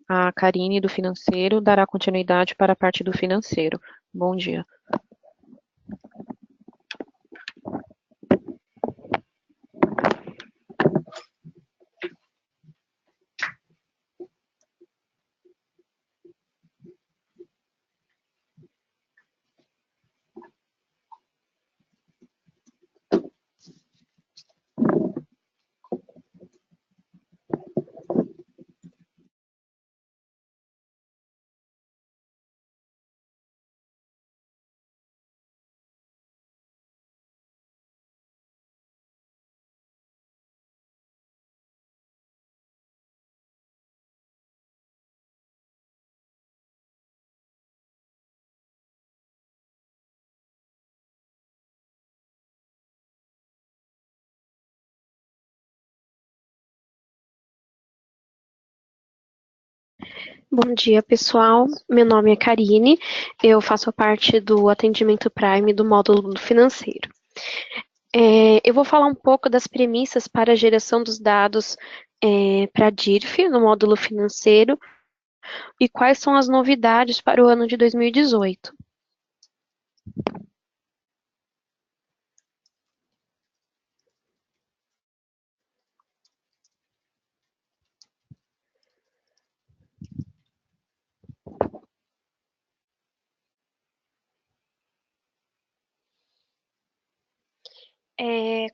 A Karine, do financeiro, dará continuidade para a parte do financeiro. Bom dia. Bom dia, pessoal. Meu nome é Karine, eu faço parte do atendimento Prime do módulo do financeiro. Eu vou falar um pouco das premissas para a geração dos dados para a DIRF, no módulo financeiro, e quais são as novidades para o ano de 2018.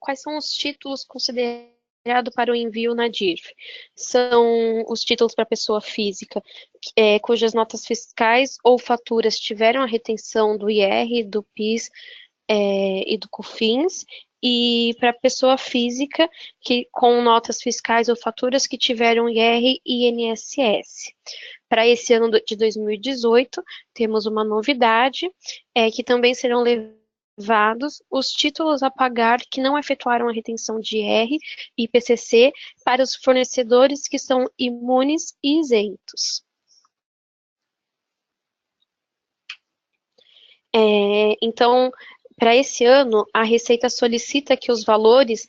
Quais são os títulos considerados para o envio na DIRF? São os títulos para pessoa física, cujas notas fiscais ou faturas tiveram a retenção do IR, do PIS e do COFINS, e para pessoa física com notas fiscais ou faturas que tiveram IR e INSS. Para esse ano de 2018, temos uma novidade, que também serão levados os títulos a pagar que não efetuaram a retenção de IR e IPCC para os fornecedores que são imunes e isentos. Então, para esse ano, a Receita solicita que os valores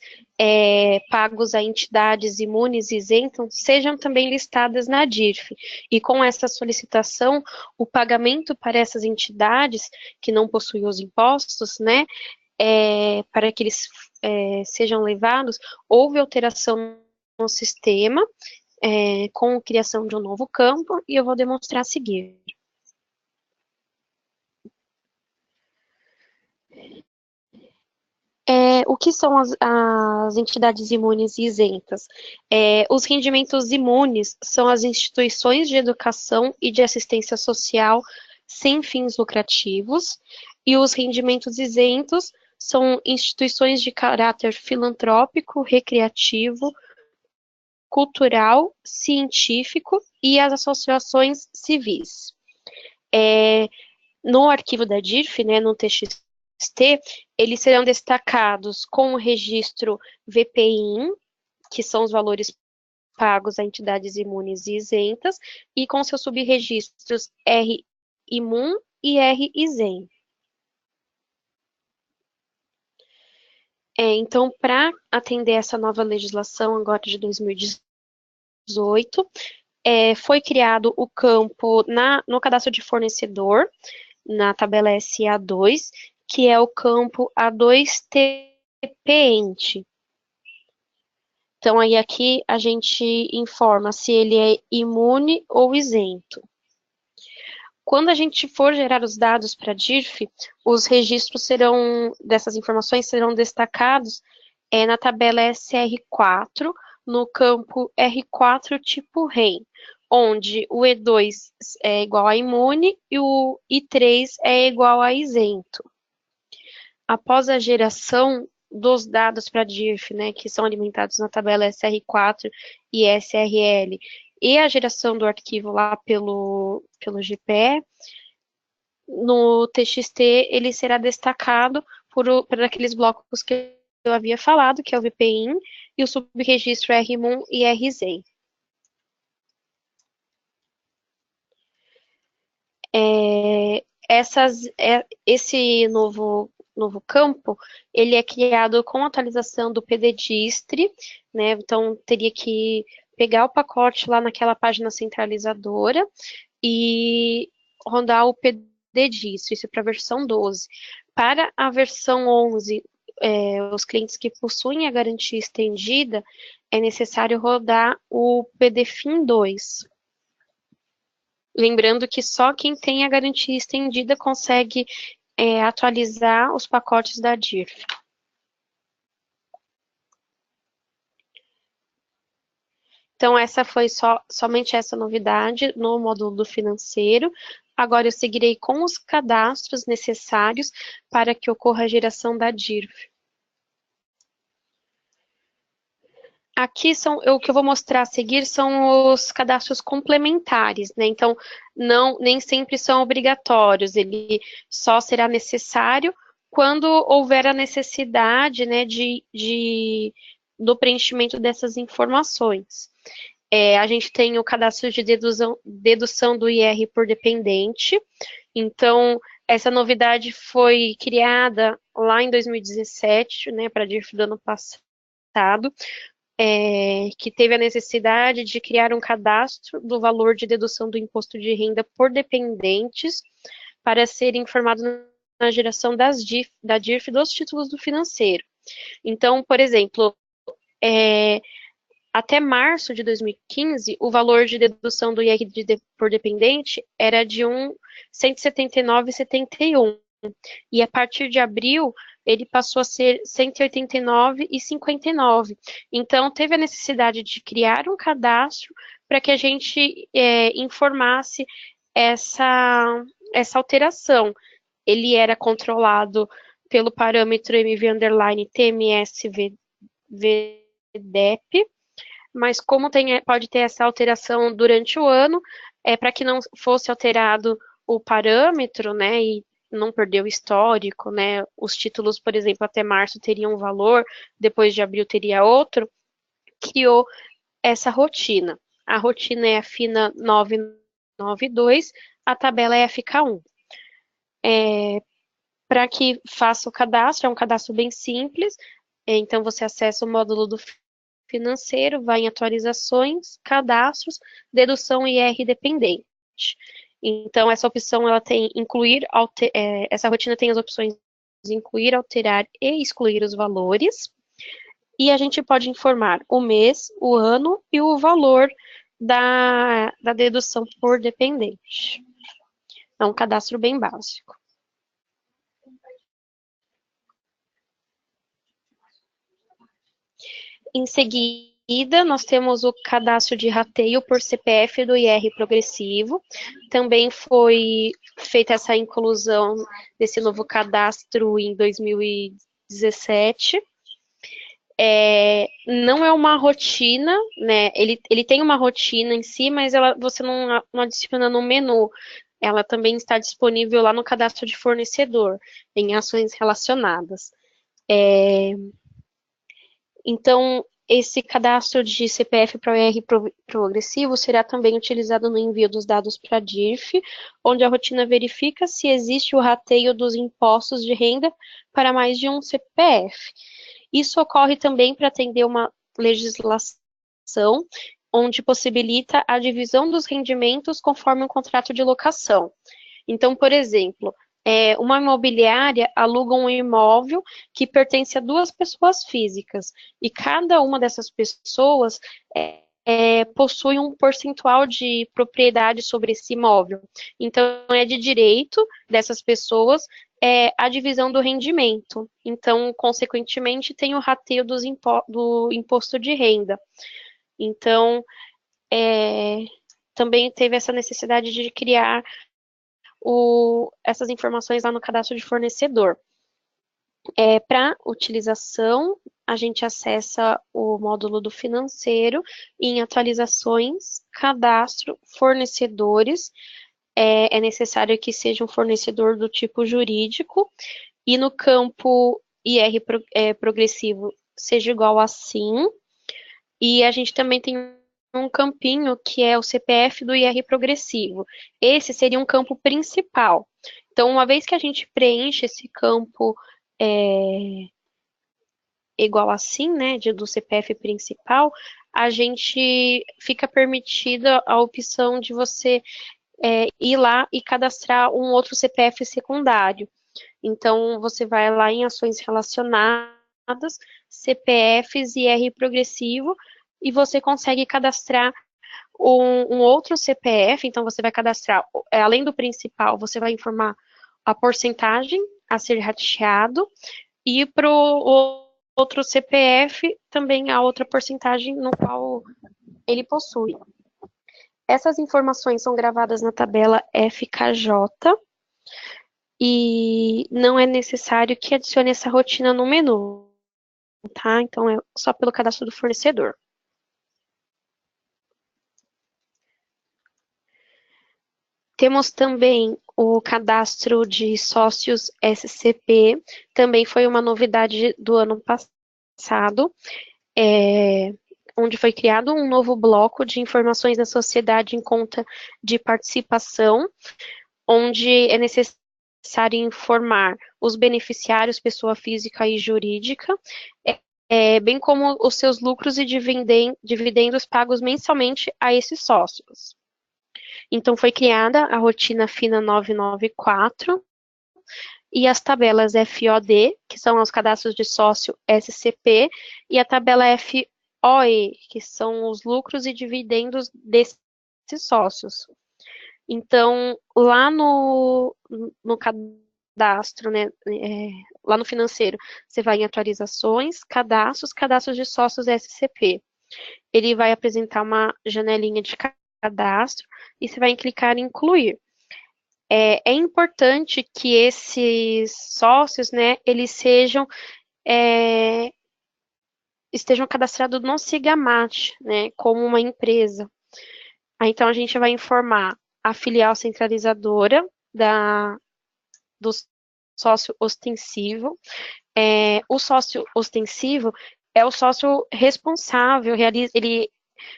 pagos a entidades imunes e isentas sejam também listadas na DIRF. E com essa solicitação, o pagamento para essas entidades que não possuem os impostos, né, para que eles sejam levados, houve alteração no sistema, com a criação de um novo campo, e eu vou demonstrar a seguir. O que são as entidades imunes e isentas? Os rendimentos imunes são as instituições de educação e de assistência social sem fins lucrativos, e os rendimentos isentos são instituições de caráter filantrópico, recreativo, cultural, científico e as associações civis. No arquivo da DIRF, né, no TXT, eles serão destacados com o registro VPIN, que são os valores pagos a entidades imunes e isentas, e com seus subregistros R-Imun e R-Isen. Então, para atender essa nova legislação agora de 2018, foi criado o campo no cadastro de fornecedor, na tabela SA2, que é o campo A2TPENT. Então, aí aqui a gente informa se ele é imune ou isento. Quando a gente for gerar os dados para a DIRF, os registros dessas informações serão destacados na tabela SR4, no campo R4 tipo REM, onde o E2 é igual a imune e o I3 é igual a isento. Após a geração dos dados para a DIRF, né, que são alimentados na tabela SR4 e SRL, e a geração do arquivo lá pelo GPE, no TXT ele será destacado por aqueles blocos que eu havia falado, que é o VPIN e o subregistro RMUN e RZEN. Esse novo campo, ele é criado com a atualização do PDDISTRE, né? Então, teria que pegar o pacote lá naquela página centralizadora e rodar o PDDISTRE, isso é para a versão 12. Para a versão 11, os clientes que possuem a garantia estendida, é necessário rodar o PDFIN 2. Lembrando que só quem tem a garantia estendida consegue atualizar os pacotes da DIRF. Então, essa foi somente essa novidade no módulo financeiro. Agora eu seguirei com os cadastros necessários para que ocorra a geração da DIRF. Aqui o que eu vou mostrar a seguir são os cadastros complementares, né? Então, nem sempre são obrigatórios, ele só será necessário quando houver a necessidade, né, do preenchimento dessas informações. A gente tem o cadastro de dedução do IR por dependente. Então, essa novidade foi criada lá em 2017, né, para a DIRF do ano passado, que teve a necessidade de criar um cadastro do valor de dedução do imposto de renda por dependentes para ser informado na geração da DIRF dos títulos do financeiro. Então, por exemplo, até março de 2015, o valor de dedução do IR por dependente era de 179,71. E a partir de abril, ele passou a ser 189,59. Então, teve a necessidade de criar um cadastro para que a gente informasse essa alteração. Ele era controlado pelo parâmetro MV_TMS-VDEP, mas como pode ter essa alteração durante o ano, para que não fosse alterado o parâmetro, né, e não perder o histórico, né, os títulos, por exemplo, até março teriam um valor, depois de abril teria outro, criou essa rotina. A rotina é a FINA 992, a tabela é a FK1. Para que faça o cadastro, é um cadastro bem simples, então você acessa o módulo do financeiro, vai em atualizações, cadastros, dedução e IR dependente. Então, essa opção, ela tem incluir, essa rotina tem as opções de incluir, alterar e excluir os valores, e a gente pode informar o mês, o ano e o valor da dedução por dependente. É um cadastro bem básico. Em seguida, nós temos o cadastro de rateio por CPF do IR progressivo. Também foi feita essa inclusão desse novo cadastro em 2017. Não é uma rotina, né? Ele tem uma rotina em si, mas você não adiciona no menu. Ela também está disponível lá no cadastro de fornecedor, em ações relacionadas. Então, esse cadastro de CPF para o IR progressivo será também utilizado no envio dos dados para a DIRF, onde a rotina verifica se existe o rateio dos impostos de renda para mais de um CPF. Isso ocorre também para atender uma legislação onde possibilita a divisão dos rendimentos conforme um contrato de locação. Então, por exemplo, uma imobiliária aluga um imóvel que pertence a 2 pessoas físicas, e cada uma dessas pessoas possui um percentual de propriedade sobre esse imóvel. Então, é de direito dessas pessoas a divisão do rendimento. Então, consequentemente, tem o rateio do imposto de renda. Então, também teve essa necessidade de criar essas informações lá no cadastro de fornecedor. Para utilização, a gente acessa o módulo do financeiro em atualizações, cadastro, fornecedores. É necessário que seja um fornecedor do tipo jurídico, e no campo IR progressivo seja igual a sim. E a gente também tem um campinho que é o CPF do IR progressivo. Esse seria um campo principal. Então, uma vez que a gente preenche esse campo igual assim, né, do CPF principal, a gente fica permitida a opção de você ir lá e cadastrar um outro CPF secundário. Então, você vai lá em ações relacionadas, CPFs e IR progressivo, e você consegue cadastrar um outro CPF. Então, você vai cadastrar, além do principal, você vai informar a porcentagem a ser rateado, e para o outro CPF também a outra porcentagem no qual ele possui. Essas informações são gravadas na tabela FKJ, e não é necessário que adicione essa rotina no menu, tá? Então, é só pelo cadastro do fornecedor. Temos também o cadastro de sócios SCP, também foi uma novidade do ano passado, onde foi criado um novo bloco de informações da sociedade em conta de participação, onde é necessário informar os beneficiários, pessoa física e jurídica, bem como os seus lucros e dividendos pagos mensalmente a esses sócios. Então, foi criada a rotina FINA 994 e as tabelas FOD, que são os cadastros de sócio SCP, e a tabela FOE, que são os lucros e dividendos desses sócios. Então, lá no cadastro, né, lá no financeiro, você vai em atualizações, cadastros de sócios SCP. Ele vai apresentar uma janelinha de cadastro e você vai clicar em incluir. É importante que esses sócios, né, eles estejam cadastrados no Sigamat, né, como uma empresa. Então, a gente vai informar a filial centralizadora do sócio ostensivo. O sócio ostensivo é o sócio responsável, ele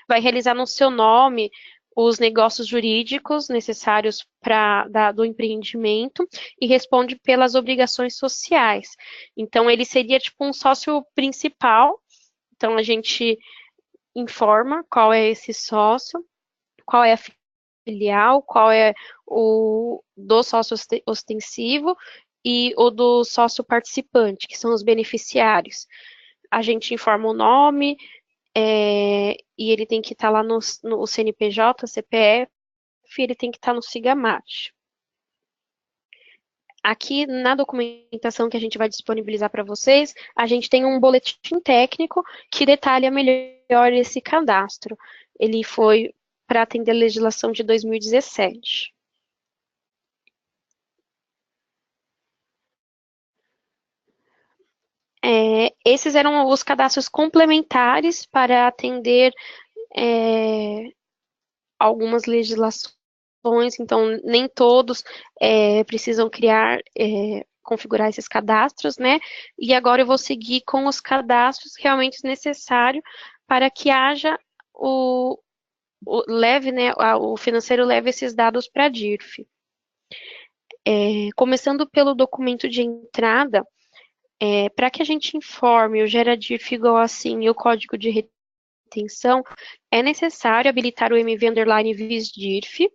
vai realizar no seu nome os negócios jurídicos necessários do empreendimento e responde pelas obrigações sociais. Então, ele seria tipo um sócio principal. Então, a gente informa qual é esse sócio, qual é a filial, qual é o do sócio ostensivo e o do sócio participante, que são os beneficiários. A gente informa o nome, e ele tem que estar lá no CNPJ, CPF, ele tem que estar no Sigamat. Aqui na documentação que a gente vai disponibilizar para vocês, a gente tem um boletim técnico que detalha melhor esse cadastro. Ele foi para atender a legislação de 2017. Esses eram os cadastros complementares para atender algumas legislações, então nem todos precisam configurar esses cadastros, né? E agora eu vou seguir com os cadastros realmente necessários para que haja o financeiro leve esses dados para a DIRF. Começando pelo documento de entrada, para que a gente informe o GeraDIRF igual assim e o código de retenção, é necessário habilitar o MV_VisDIRF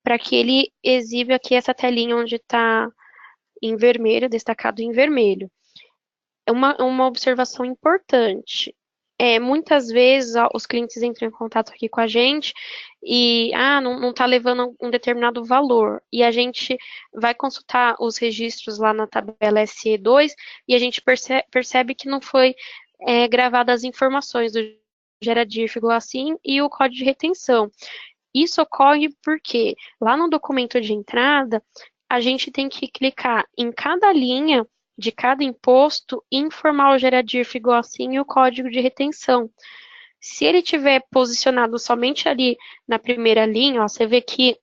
para que ele exiba aqui essa telinha onde está em vermelho, destacado em vermelho. É uma observação importante. Muitas vezes os clientes entram em contato aqui com a gente e não está levando um determinado valor. E a gente vai consultar os registros lá na tabela SE2 e a gente percebe que não foi gravadas as informações do GeraDIRF assim e o código de retenção. Isso ocorre porque lá no documento de entrada a gente tem que clicar em cada linha de cada imposto e informar o GeraDIRF igual assim e o código de retenção. Se ele tiver posicionado somente ali na primeira linha, ó, você vê que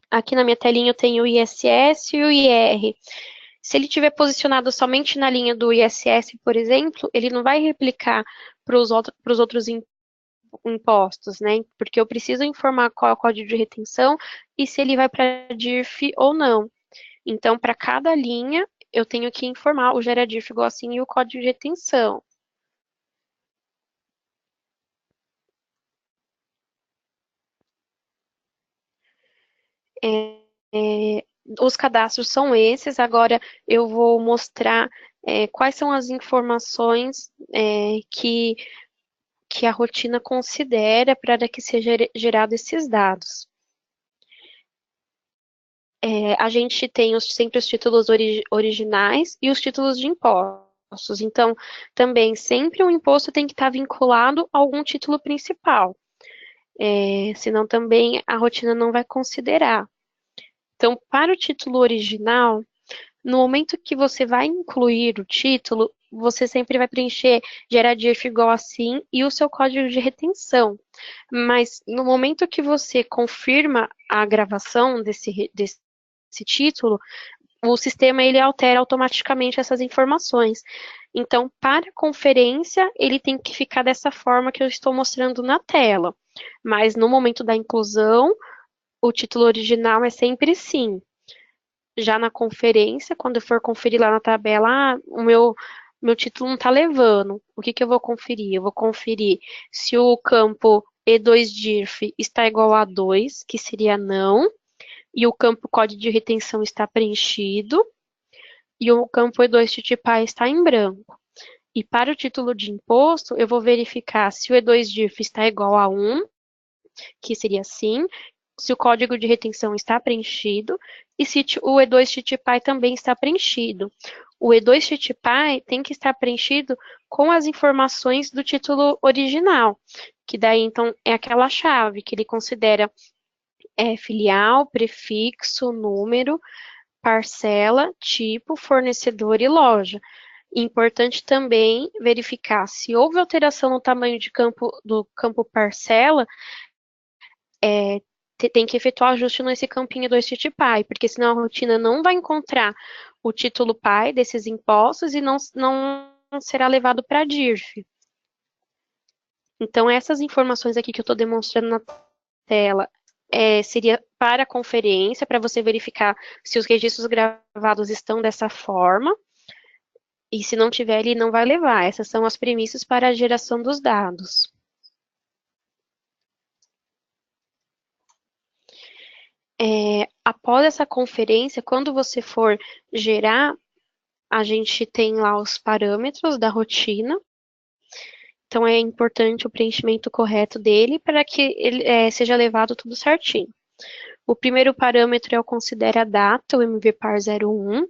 aqui na minha telinha eu tenho o ISS e o IR. Se ele tiver posicionado somente na linha do ISS, por exemplo, ele não vai replicar para os outros impostos, né? Porque eu preciso informar qual é o código de retenção e se ele vai para a DIRF ou não. Então, para cada linha, eu tenho que informar o GeraDIRF igual assim e o código de retenção. Os cadastros são esses. Agora eu vou mostrar quais são as informações que a rotina considera para que seja gerado esses dados. A gente tem sempre os títulos originais e os títulos de impostos. Então, também sempre o imposto tem que estar vinculado a algum título principal. Senão também a rotina não vai considerar. Então, para o título original, no momento que você vai incluir o título, você sempre vai preencher GeraDIRF igual assim e o seu código de retenção. Mas no momento que você confirma a gravação desse título, o sistema ele altera automaticamente essas informações. Então, para a conferência, ele tem que ficar dessa forma que eu estou mostrando na tela. Mas no momento da inclusão, o título original é sempre sim. Já na conferência, quando eu for conferir lá na tabela, o meu título não está levando. O que eu vou conferir? Eu vou conferir se o campo E2DIRF está igual a 2, que seria não, e o campo código de retenção está preenchido, e o campo E2TTPA está em branco. E para o título de imposto, eu vou verificar se o E2DIRF está igual a 1, que seria sim, se o código de retenção está preenchido e se o E2TTPA também está preenchido. O E2TTPA tem que estar preenchido com as informações do título original, que daí então é aquela chave que ele considera é filial, prefixo, número, parcela, tipo, fornecedor e loja. Importante também verificar se houve alteração no tamanho do campo parcela, tem que efetuar ajuste nesse campinho do Stit Pai, porque senão a rotina não vai encontrar o título pai desses impostos e não será levado para a DIRF. Então, essas informações aqui que eu estou demonstrando na tela seria para a conferência, para você verificar se os registros gravados estão dessa forma, e se não tiver, ele não vai levar. Essas são as premissas para a geração dos dados. Após essa conferência, quando você for gerar, a gente tem lá os parâmetros da rotina. Então, é importante o preenchimento correto dele para que ele seja levado tudo certinho. O primeiro parâmetro é o considera a data, o MVPAR 01,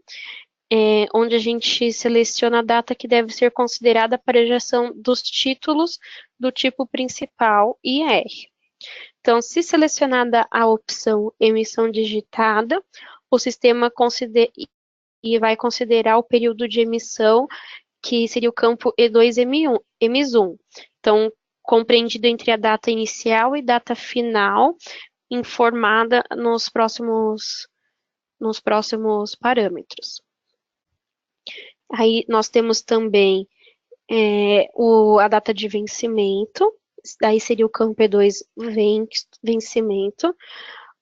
onde a gente seleciona a data que deve ser considerada para a geração dos títulos do tipo principal IR. Então, se selecionada a opção emissão digitada, o sistema vai considerar o período de emissão, que seria o campo E2 EMIS1. Então, compreendido entre a data inicial e data final, informada nos próximos parâmetros. Aí nós temos também a data de vencimento, daí seria o campo E2 vencimento,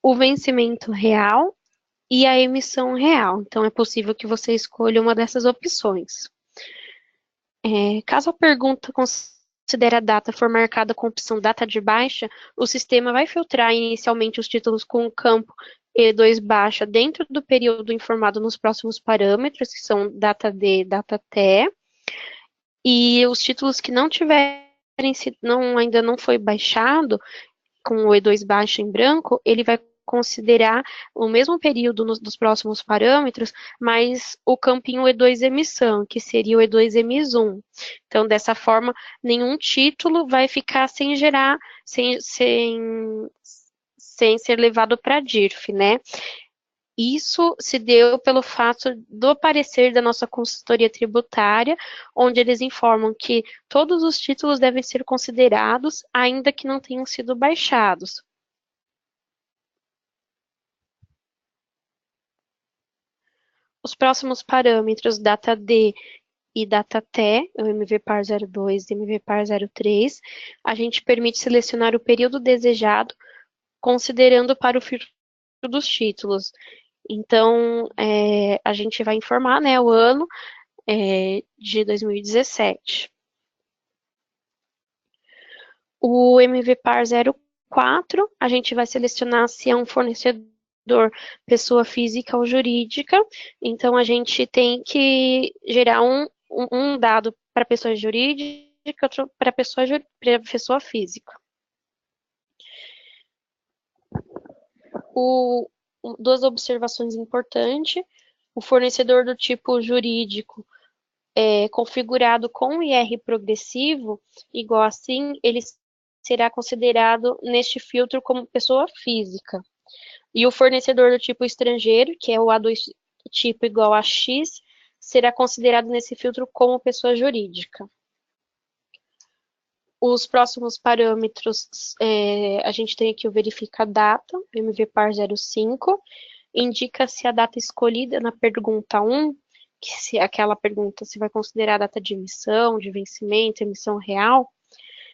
o vencimento real e a emissão real. Então, é possível que você escolha uma dessas opções. Caso a pergunta considere a data for marcada com a opção data de baixa, o sistema vai filtrar inicialmente os títulos com o campo E2 baixa dentro do período informado nos próximos parâmetros, que são data D, data T, e os títulos que não ainda não foi baixado, com o E2 baixo em branco, ele vai considerar o mesmo período dos próximos parâmetros, mas o campinho E2 emissão, que seria o E2 emis1. Então, dessa forma, nenhum título vai ficar sem gerar, sem ser levado para a DIRF, né? Isso se deu pelo fato do parecer da nossa consultoria tributária, onde eles informam que todos os títulos devem ser considerados, ainda que não tenham sido baixados. Os próximos parâmetros, data D e data T, o MVPAR 02 e MVPAR 03, a gente permite selecionar o período desejado, considerando para o filtro dos títulos. Então, a gente vai informar, né, o ano de 2017. O MVPAR 04, a gente vai selecionar se é um fornecedor pessoa física ou jurídica. Então, a gente tem que gerar um dado para pessoa jurídica, outro para pessoa física. Duas observações importantes. O fornecedor do tipo jurídico configurado com IR progressivo, igual assim, ele será considerado neste filtro como pessoa física. E o fornecedor do tipo estrangeiro, que é o A2 tipo igual a X, será considerado nesse filtro como pessoa jurídica. Os próximos parâmetros, a gente tem aqui o verifica data, MVPAR 05, indica se a data escolhida na pergunta 1, que se aquela pergunta se vai considerar a data de emissão, de vencimento, emissão real,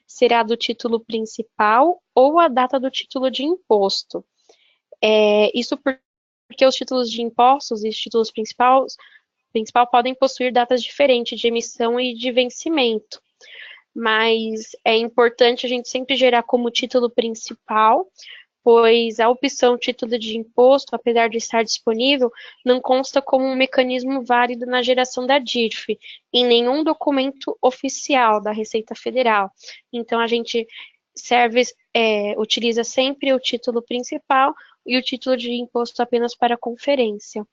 será do título principal ou a data do título de imposto. Isso porque os títulos de impostos e os títulos principal podem possuir datas diferentes de emissão e de vencimento. Mas é importante a gente sempre gerar como título principal, pois a opção título de imposto, apesar de estar disponível, não consta como um mecanismo válido na geração da DIRF, em nenhum documento oficial da Receita Federal. Então, a gente utiliza sempre o título principal e o título de imposto apenas para conferência.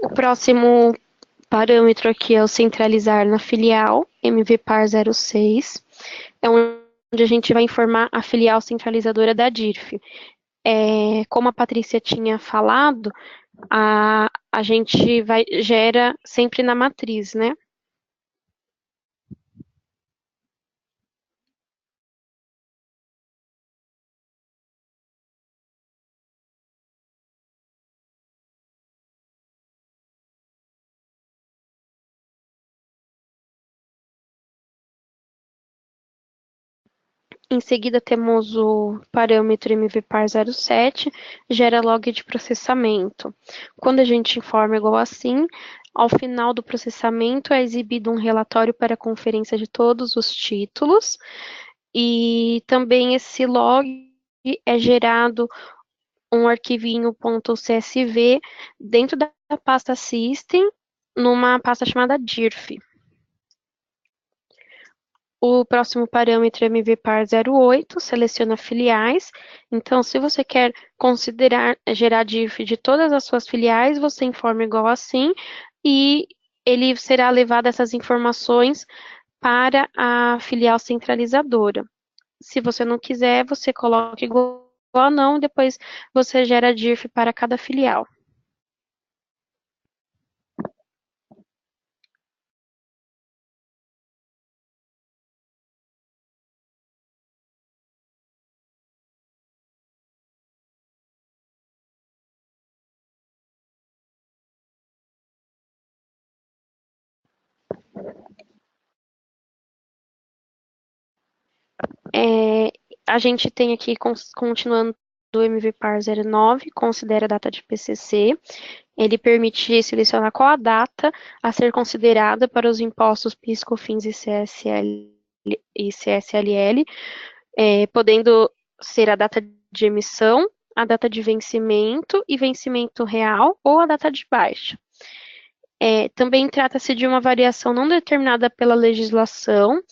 O próximo parâmetro aqui é o centralizar na filial, MVPAR 06. É onde a gente vai informar a filial centralizadora da DIRF. Como a Patrícia tinha falado, a gente gera sempre na matriz, né? Em seguida, temos o parâmetro MVPAR 07, gera log de processamento. Quando a gente informa igual assim, ao final do processamento é exibido um relatório para conferência de todos os títulos, e também esse log é gerado um arquivinho .csv dentro da pasta System, numa pasta chamada DIRF. O próximo parâmetro é MVPAR 08, seleciona filiais. Então, se você quer gerar DIRF de todas as suas filiais, você informa igual assim, e ele será levado essas informações para a filial centralizadora. Se você não quiser, você coloca igual a não, e depois você gera DIRF para cada filial. A gente tem aqui, continuando do MVPAR 09, considera a data de PCC. Ele permite selecionar qual a data a ser considerada para os impostos PIS, COFINS e CSLL, podendo ser a data de emissão, a data de vencimento e vencimento real ou a data de baixa. Também trata-se de uma variação não determinada pela legislação,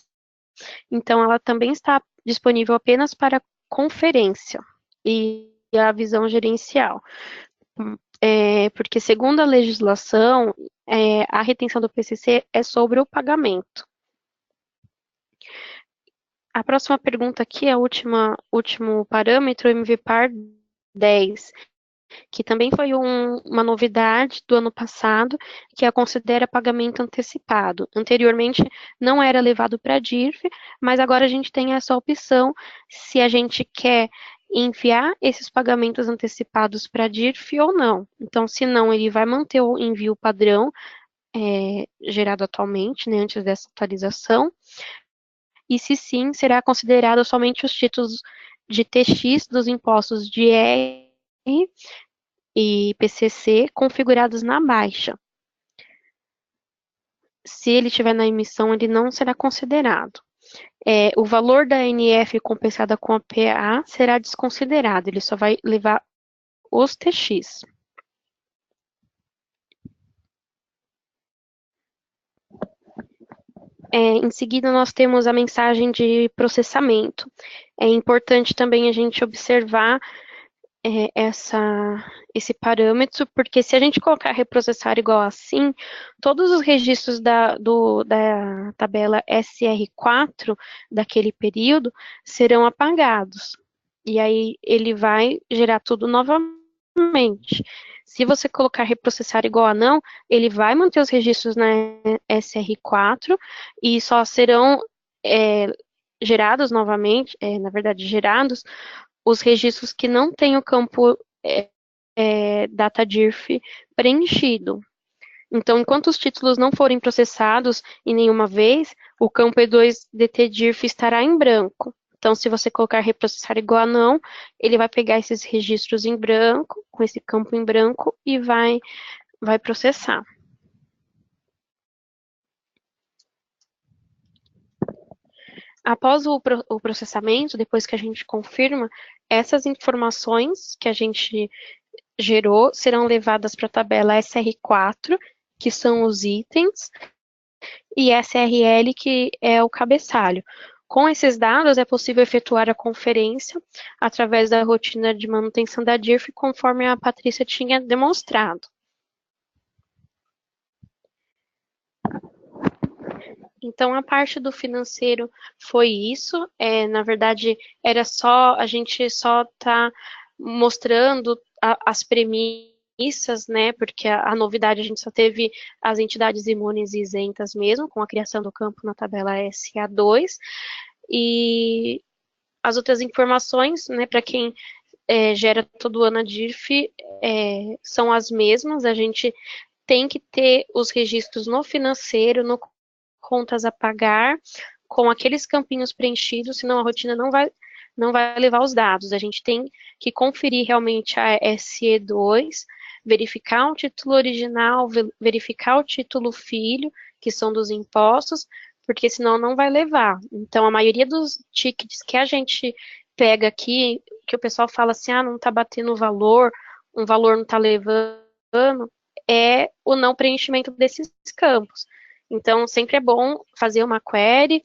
então ela também está disponível apenas para conferência e a visão gerencial. Porque, segundo a legislação, a retenção do PCC é sobre o pagamento. A próxima pergunta aqui é o último parâmetro, MVPAR 10, que também foi uma novidade do ano passado, que considera pagamento antecipado. Anteriormente não era levado para a DIRF, mas agora a gente tem essa opção se a gente quer enviar esses pagamentos antecipados para a DIRF ou não. Então, se não, ele vai manter o envio padrão gerado atualmente, né, antes dessa atualização. E se sim, será considerado somente os títulos de TX dos impostos de R e PCC configurados na baixa. Se ele estiver na emissão, ele não será considerado. O valor da NF compensada com a PA será desconsiderado, ele só vai levar os TX. Em seguida, nós temos a mensagem de processamento. É importante também a gente observar esse parâmetro, porque se a gente colocar reprocessar igual assim, todos os registros da tabela SR4 daquele período serão apagados. E aí ele vai gerar tudo novamente. Se você colocar reprocessar igual a não, ele vai manter os registros na SR4 e só serão gerados novamente, na verdade, gerados os registros que não têm o campo data DIRF preenchido. Então, enquanto os títulos não forem processados em nenhuma vez, o campo E2DT DIRF estará em branco. Então, se você colocar reprocessar igual a não, ele vai pegar esses registros em branco, com esse campo em branco, e vai processar. Após o processamento, depois que a gente confirma, essas informações que a gente gerou serão levadas para a tabela SR4, que são os itens, e SRL, que é o cabeçalho. Com esses dados, é possível efetuar a conferência através da rotina de manutenção da DIRF, conforme a Patrícia tinha demonstrado. Então, a parte do financeiro foi isso. Na verdade, era só a gente só tá mostrando as premissas, né? Porque a novidade a gente só teve as entidades imunes e isentas mesmo, com a criação do campo na tabela SA2. E as outras informações, né, para quem gera todo ano a DIRF, são as mesmas. A gente tem que ter os registros no financeiro, no contas a pagar, com aqueles campinhos preenchidos, senão a rotina não vai levar os dados. A gente tem que conferir realmente a SE2, verificar o título original, verificar o título filho, que são dos impostos, porque senão não vai levar. Então, a maioria dos tickets que a gente pega aqui, que o pessoal fala assim, não está batendo o valor, um valor não está levando, é o não preenchimento desses campos. Então, sempre é bom fazer uma query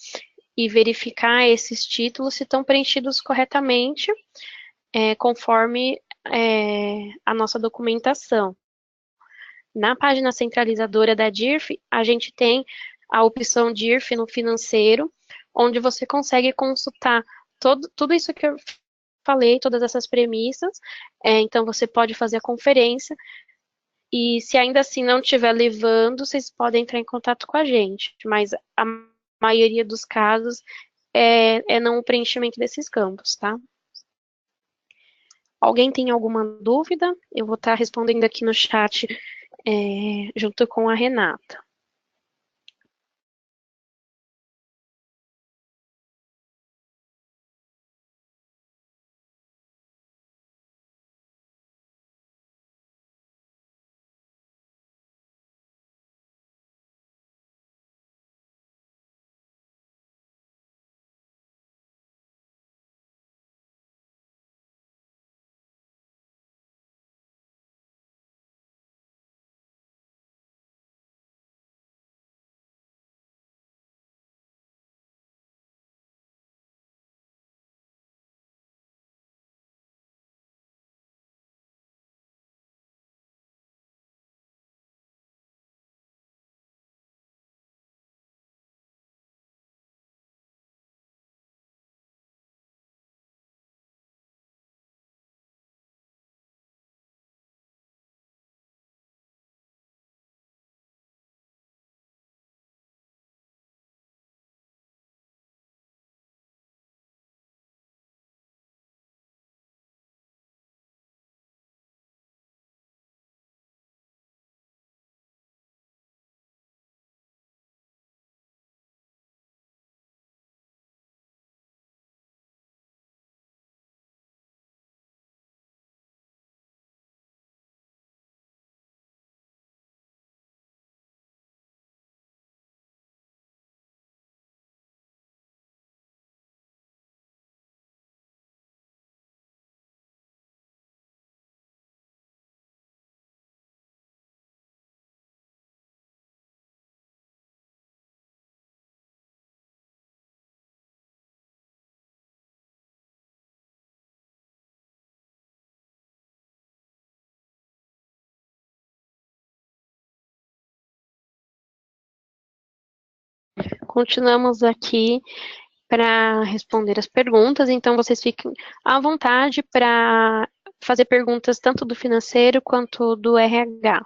e verificar esses títulos se estão preenchidos corretamente, conforme a nossa documentação. Na página centralizadora da DIRF, a gente tem a opção DIRF no financeiro, onde você consegue consultar tudo isso que eu falei, todas essas premissas. Então, você pode fazer a conferência. E se ainda assim não estiver levando, vocês podem entrar em contato com a gente. Mas a maioria dos casos é não o preenchimento desses campos, tá? Alguém tem alguma dúvida? Eu vou estar respondendo aqui no chat junto com a Renata. Continuamos aqui para responder as perguntas, então vocês fiquem à vontade para fazer perguntas tanto do financeiro quanto do RH.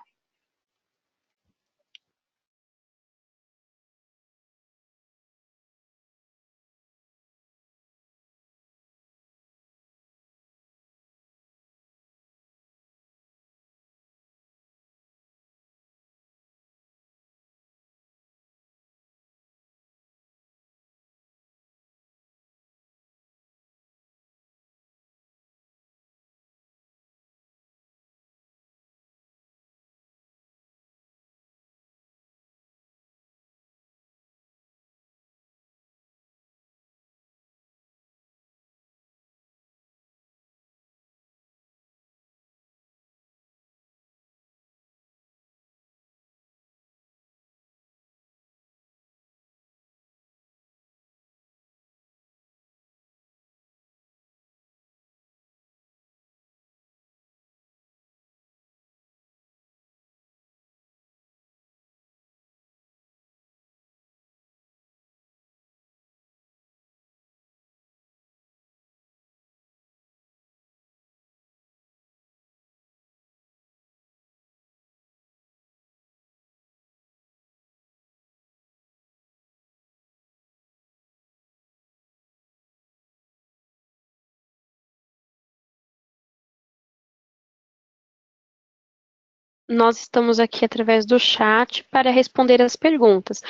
nós estamos aqui através do chat para responder as perguntas.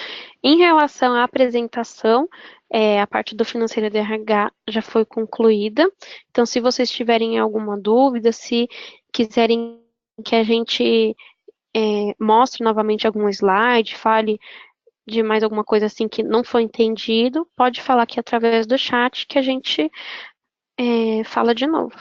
Em relação à apresentação, a parte do financeiro de RH já foi concluída. Então, se vocês tiverem alguma dúvida, se quiserem que a gente mostre novamente algum slide, fale de mais alguma coisa assim que não foi entendido, pode falar aqui através do chat que a gente fala de novo.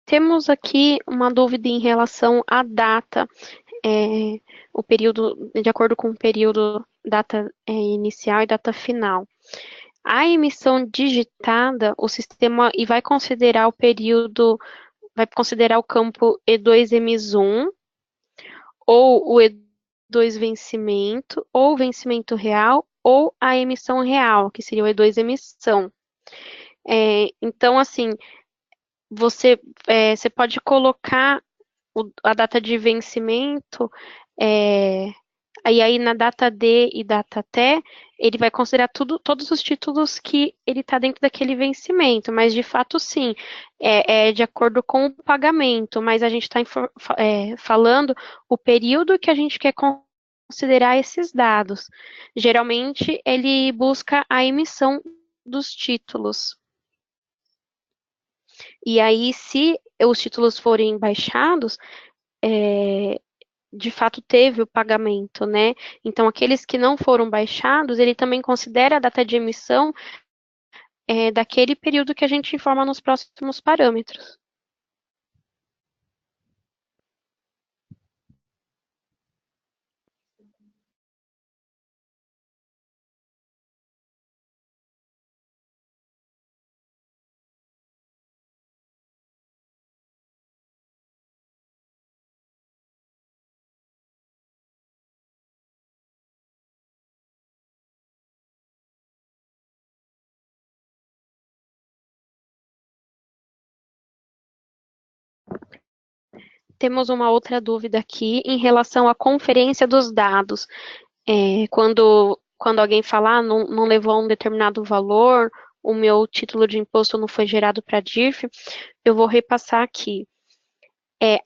Temos aqui uma dúvida em relação à data, o período, de acordo com o período, data inicial e data final. A emissão digitada, o sistema e vai considerar o período, vai considerar o campo E2-EMIS1, ou o E2 vencimento, ou vencimento real, ou a emissão real, que seria o E2 emissão. Então, assim, você pode colocar a data de vencimento, e aí na data D e data T, ele vai considerar todos os títulos que ele está dentro daquele vencimento, mas de fato sim, é de acordo com o pagamento, mas a gente está falando o período que a gente quer considerar esses dados. Geralmente ele busca a emissão dos títulos. E aí, se os títulos forem baixados, de fato teve o pagamento, né? Então, aqueles que não foram baixados, ele também considera a data de emissão daquele período que a gente informa nos próximos parâmetros. Temos uma outra dúvida aqui em relação à conferência dos dados. Quando quando alguém falar não levou um determinado valor, o meu título de imposto não foi gerado para a DIRF, eu vou repassar aqui.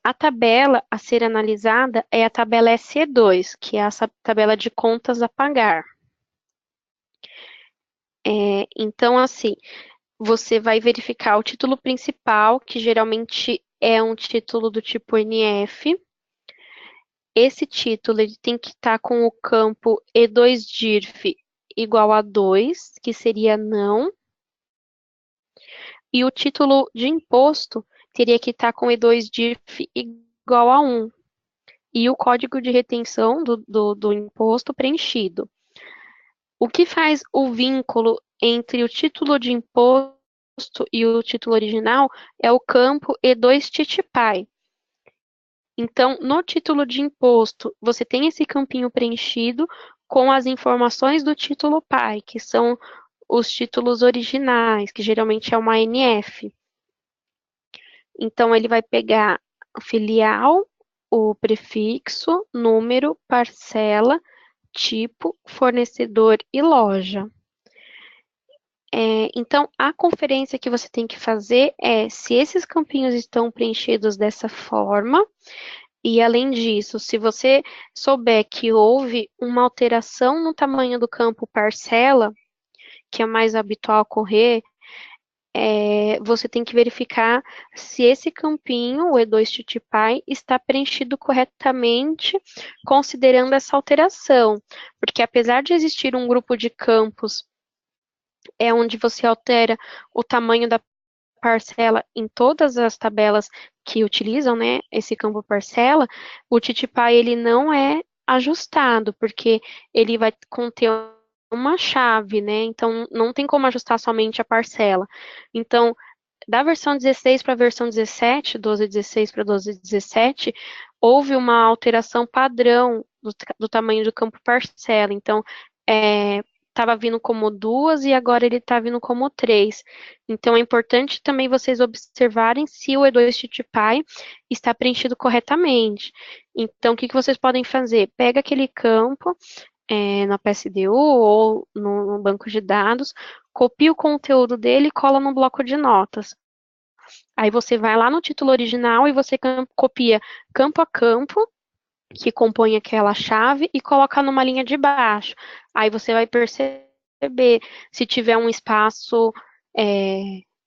A tabela a ser analisada é a tabela SE2, que é essa tabela de contas a pagar. Então, assim, você vai verificar o título principal, que geralmente é um título do tipo NF. Esse título ele tem que estar com o campo E2DIRF igual a 2, que seria não. E o título de imposto teria que estar com E2DIRF igual a 1. E o código de retenção do imposto preenchido. O que faz o vínculo entre o título de imposto e o título original é o campo E2TITIPAI. Então, no título de imposto, você tem esse campinho preenchido com as informações do título PAI, que são os títulos originais, que geralmente é uma ANF. Então, ele vai pegar o filial, o prefixo, número, parcela, tipo, fornecedor e loja. Então, a conferência que você tem que fazer é se esses campinhos estão preenchidos dessa forma, e além disso, se você souber que houve uma alteração no tamanho do campo parcela, que é mais habitual ocorrer, você tem que verificar se esse campinho, o E2TITIPAI, está preenchido corretamente, considerando essa alteração. Porque apesar de existir um grupo de campos onde você altera o tamanho da parcela em todas as tabelas que utilizam, né, esse campo parcela, o TITIPAI ele não é ajustado, porque ele vai conter uma chave, né, então não tem como ajustar somente a parcela. Então, da versão 16 para a versão 17, 12.16 para 12.17, houve uma alteração padrão do tamanho do campo parcela. Então, estava vindo como 2 e agora ele está vindo como 3. Então, é importante também vocês observarem se o E2TITIPAI está preenchido corretamente. Então, o que vocês podem fazer? Pega aquele campo na PSDU ou no banco de dados, copia o conteúdo dele e cola no bloco de notas. Aí você vai lá no título original e você copia campo a campo, que compõe aquela chave, e coloca numa linha de baixo. Aí você vai perceber se tiver um espaço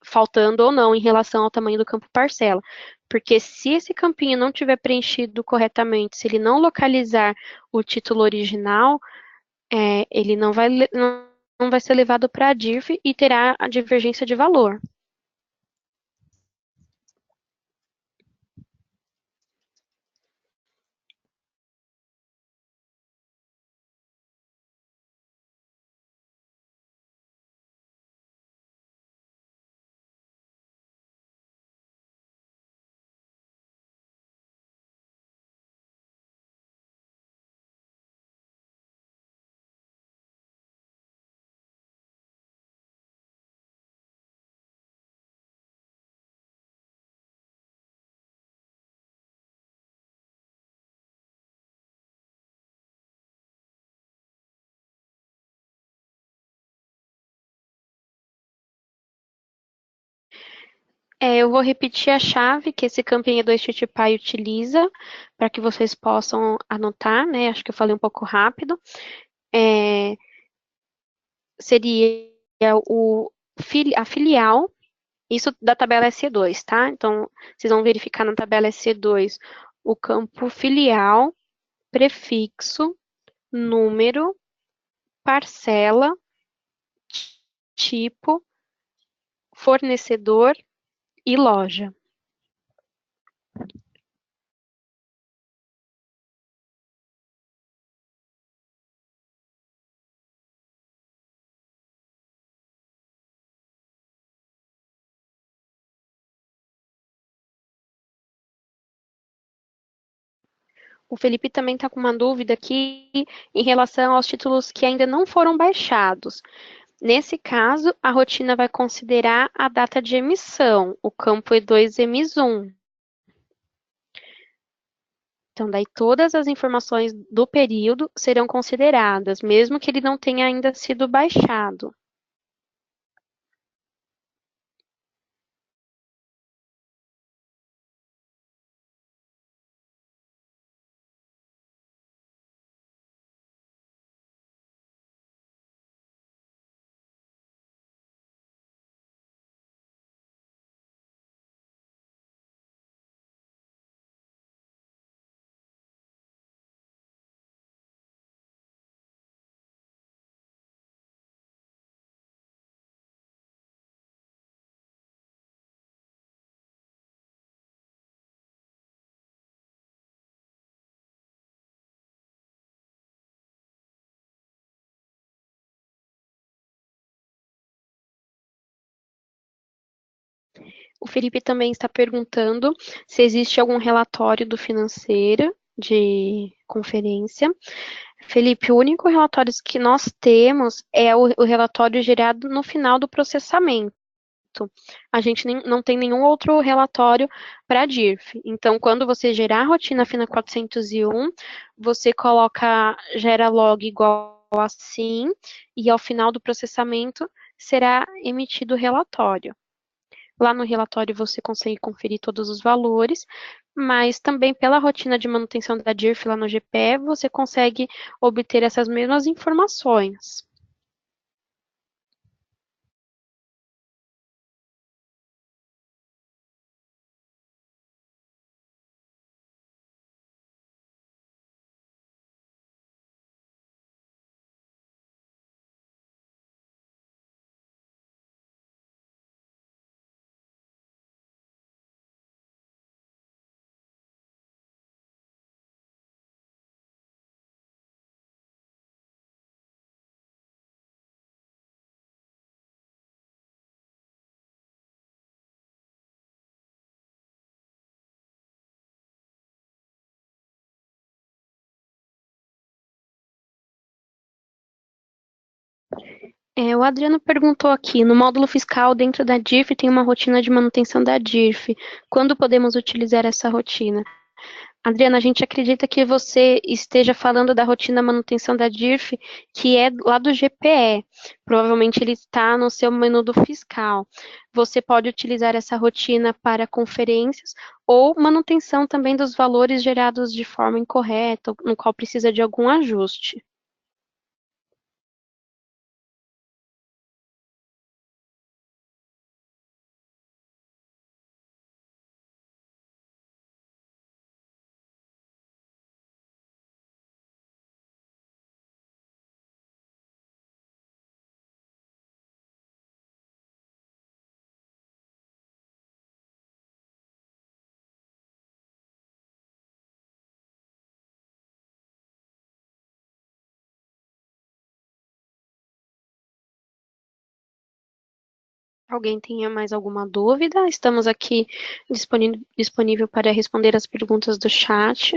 faltando ou não em relação ao tamanho do campo parcela. Porque se esse campinho não tiver preenchido corretamente, se ele não localizar o título original, ele não vai ser levado para a DIRF e terá a divergência de valor. Eu vou repetir a chave que esse campinho do TITIPAI utiliza, para que vocês possam anotar, né? Acho que eu falei um pouco rápido. Seria a filial, isso da tabela SE2, tá? Então, vocês vão verificar na tabela SE2 o campo filial, prefixo, número, parcela, tipo, fornecedor e loja. O Felipe também está com uma dúvida aqui em relação aos títulos que ainda não foram baixados. Nesse caso, a rotina vai considerar a data de emissão, o campo E2 EMIS 1. Então, daí todas as informações do período serão consideradas, mesmo que ele não tenha ainda sido baixado. O Felipe também está perguntando se existe algum relatório do financeiro de conferência. Felipe, o único relatório que nós temos é o relatório gerado no final do processamento. A gente não tem nenhum outro relatório para a DIRF. Então, quando você gerar a rotina FINA 401, você coloca gera log igual assim, e ao final do processamento será emitido o relatório. Lá no relatório você consegue conferir todos os valores, mas também pela rotina de manutenção da DIRF lá no GPE, você consegue obter essas mesmas informações. O Adriano perguntou aqui, no módulo fiscal dentro da DIRF tem uma rotina de manutenção da DIRF. Quando podemos utilizar essa rotina? Adriana, a gente acredita que você esteja falando da rotina manutenção da DIRF, que é lá do GPE. Provavelmente ele está no seu menu do fiscal. Você pode utilizar essa rotina para conferências ou manutenção também dos valores gerados de forma incorreta, no qual precisa de algum ajuste. Alguém tenha mais alguma dúvida? Estamos aqui disponível para responder as perguntas do chat.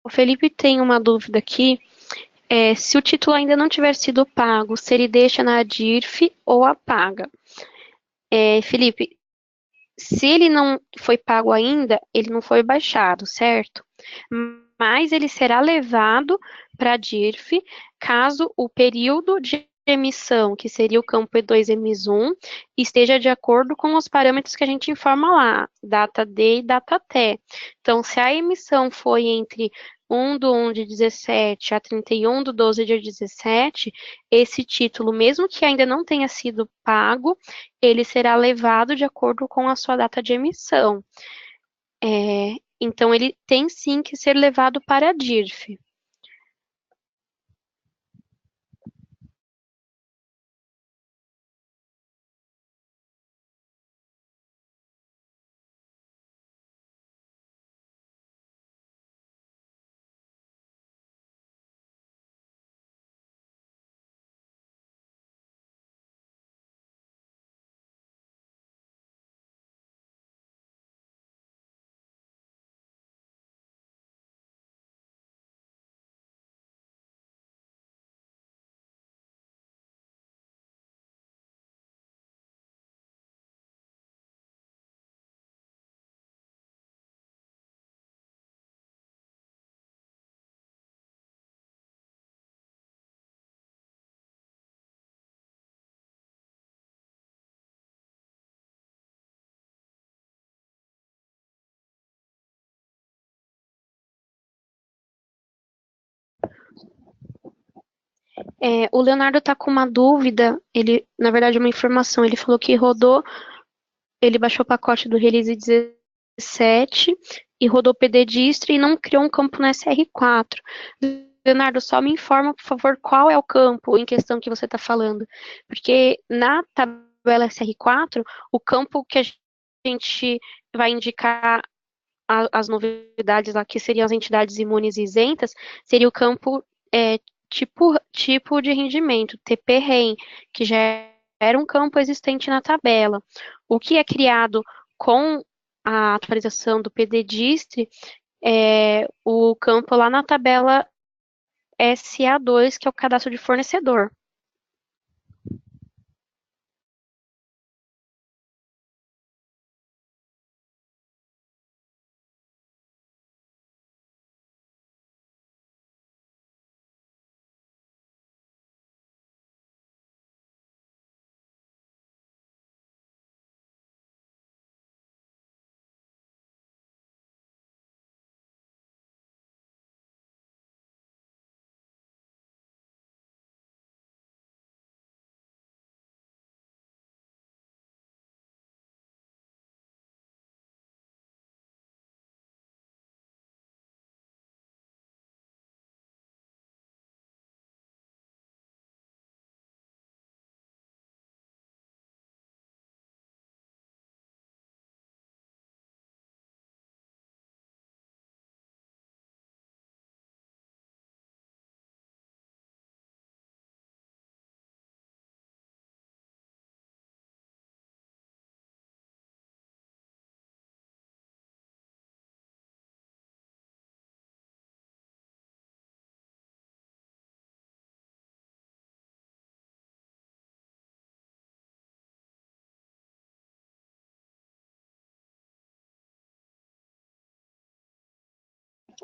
O Felipe tem uma dúvida aqui, se o título ainda não tiver sido pago, se ele deixa na DIRF ou apaga. Felipe, se ele não foi pago ainda, ele não foi baixado, certo? Mas ele será levado para a DIRF caso o período de emissão, que seria o campo E2 EMIS1, esteja de acordo com os parâmetros que a gente informa lá, data D e data T. Então, se a emissão foi entre 1/1 de 17 a 31 de 12 de 17, esse título, mesmo que ainda não tenha sido pago, ele será levado de acordo com a sua data de emissão. Então, ele tem sim que ser levado para a DIRF. O Leonardo está com uma dúvida, na verdade, uma informação. Ele falou que ele baixou o pacote do Release 17 e rodou o PDDistro e não criou um campo no SR4. Leonardo, só me informa, por favor, qual é o campo em questão que você está falando. Porque na tabela SR4, o campo que a gente vai indicar as novidades lá, que seriam as entidades imunes e isentas, seria o campo tipo de rendimento, TP-REM, que já era um campo existente na tabela. O que é criado com a atualização do PDDIST é o campo lá na tabela SA2, que é o cadastro de fornecedor.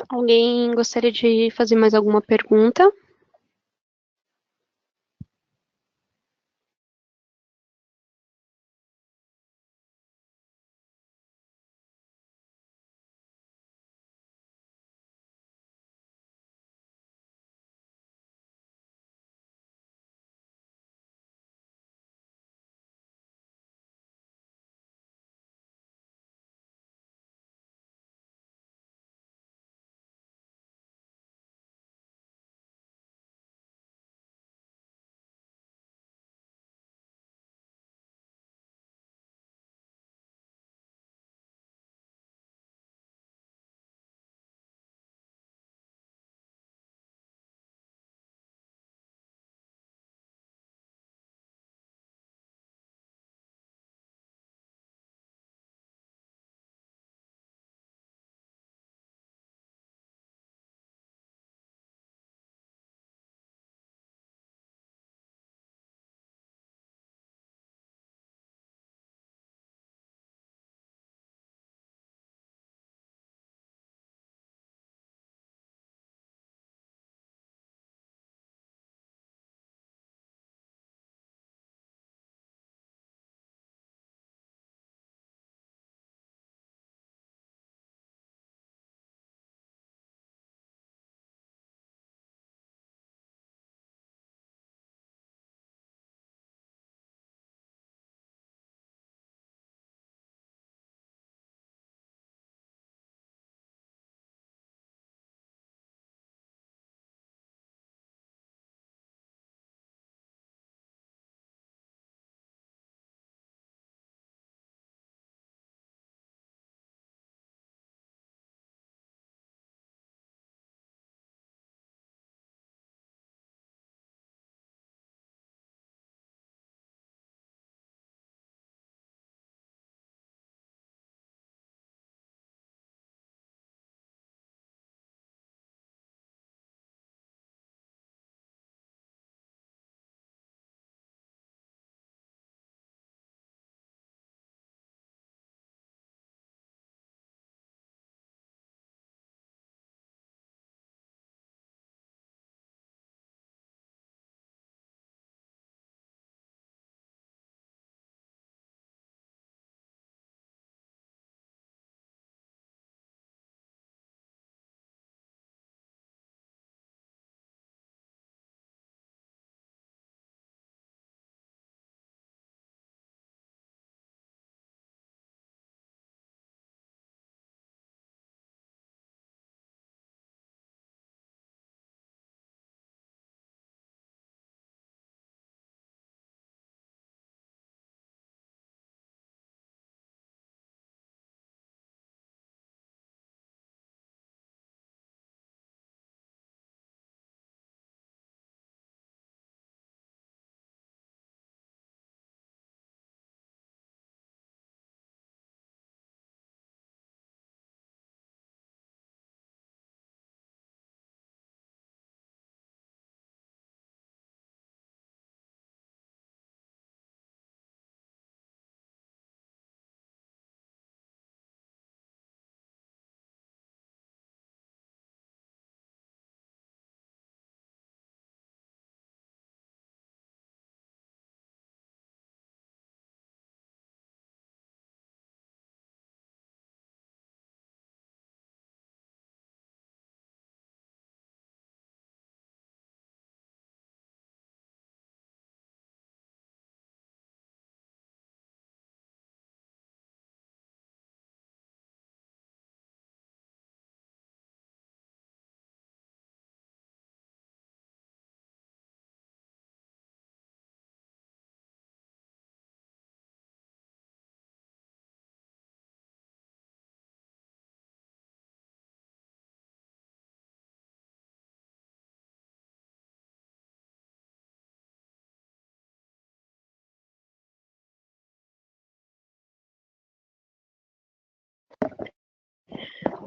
Alguém gostaria de fazer mais alguma pergunta?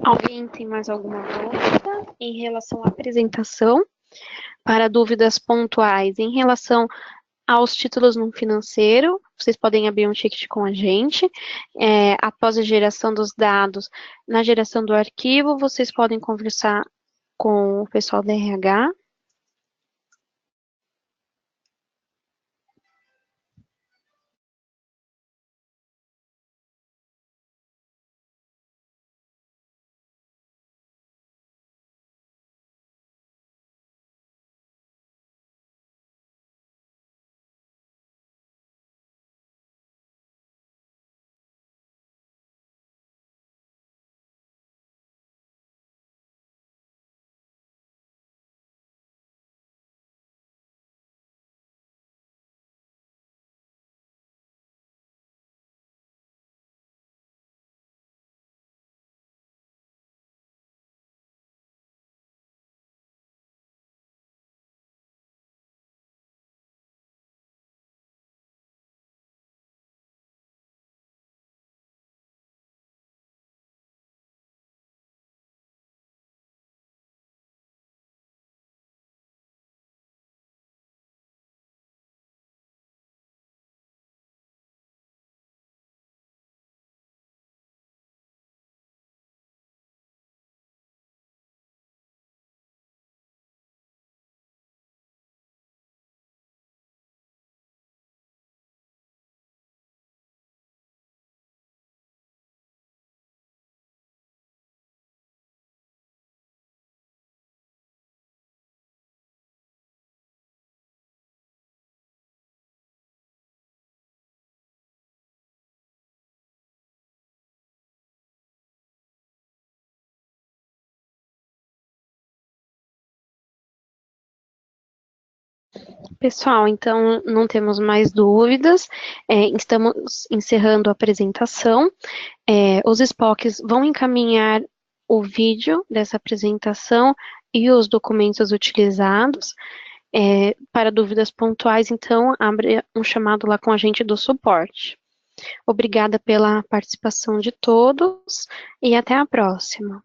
Alguém tem mais alguma dúvida em relação à apresentação? Para dúvidas pontuais em relação aos títulos no financeiro, vocês podem abrir um ticket com a gente. Após a geração dos dados, na geração do arquivo, vocês podem conversar com o pessoal da RH. Pessoal, então não temos mais dúvidas, estamos encerrando a apresentação. Os SPOCs vão encaminhar o vídeo dessa apresentação e os documentos utilizados. Para dúvidas pontuais, então, abre um chamado lá com a gente do suporte. Obrigada pela participação de todos e até a próxima.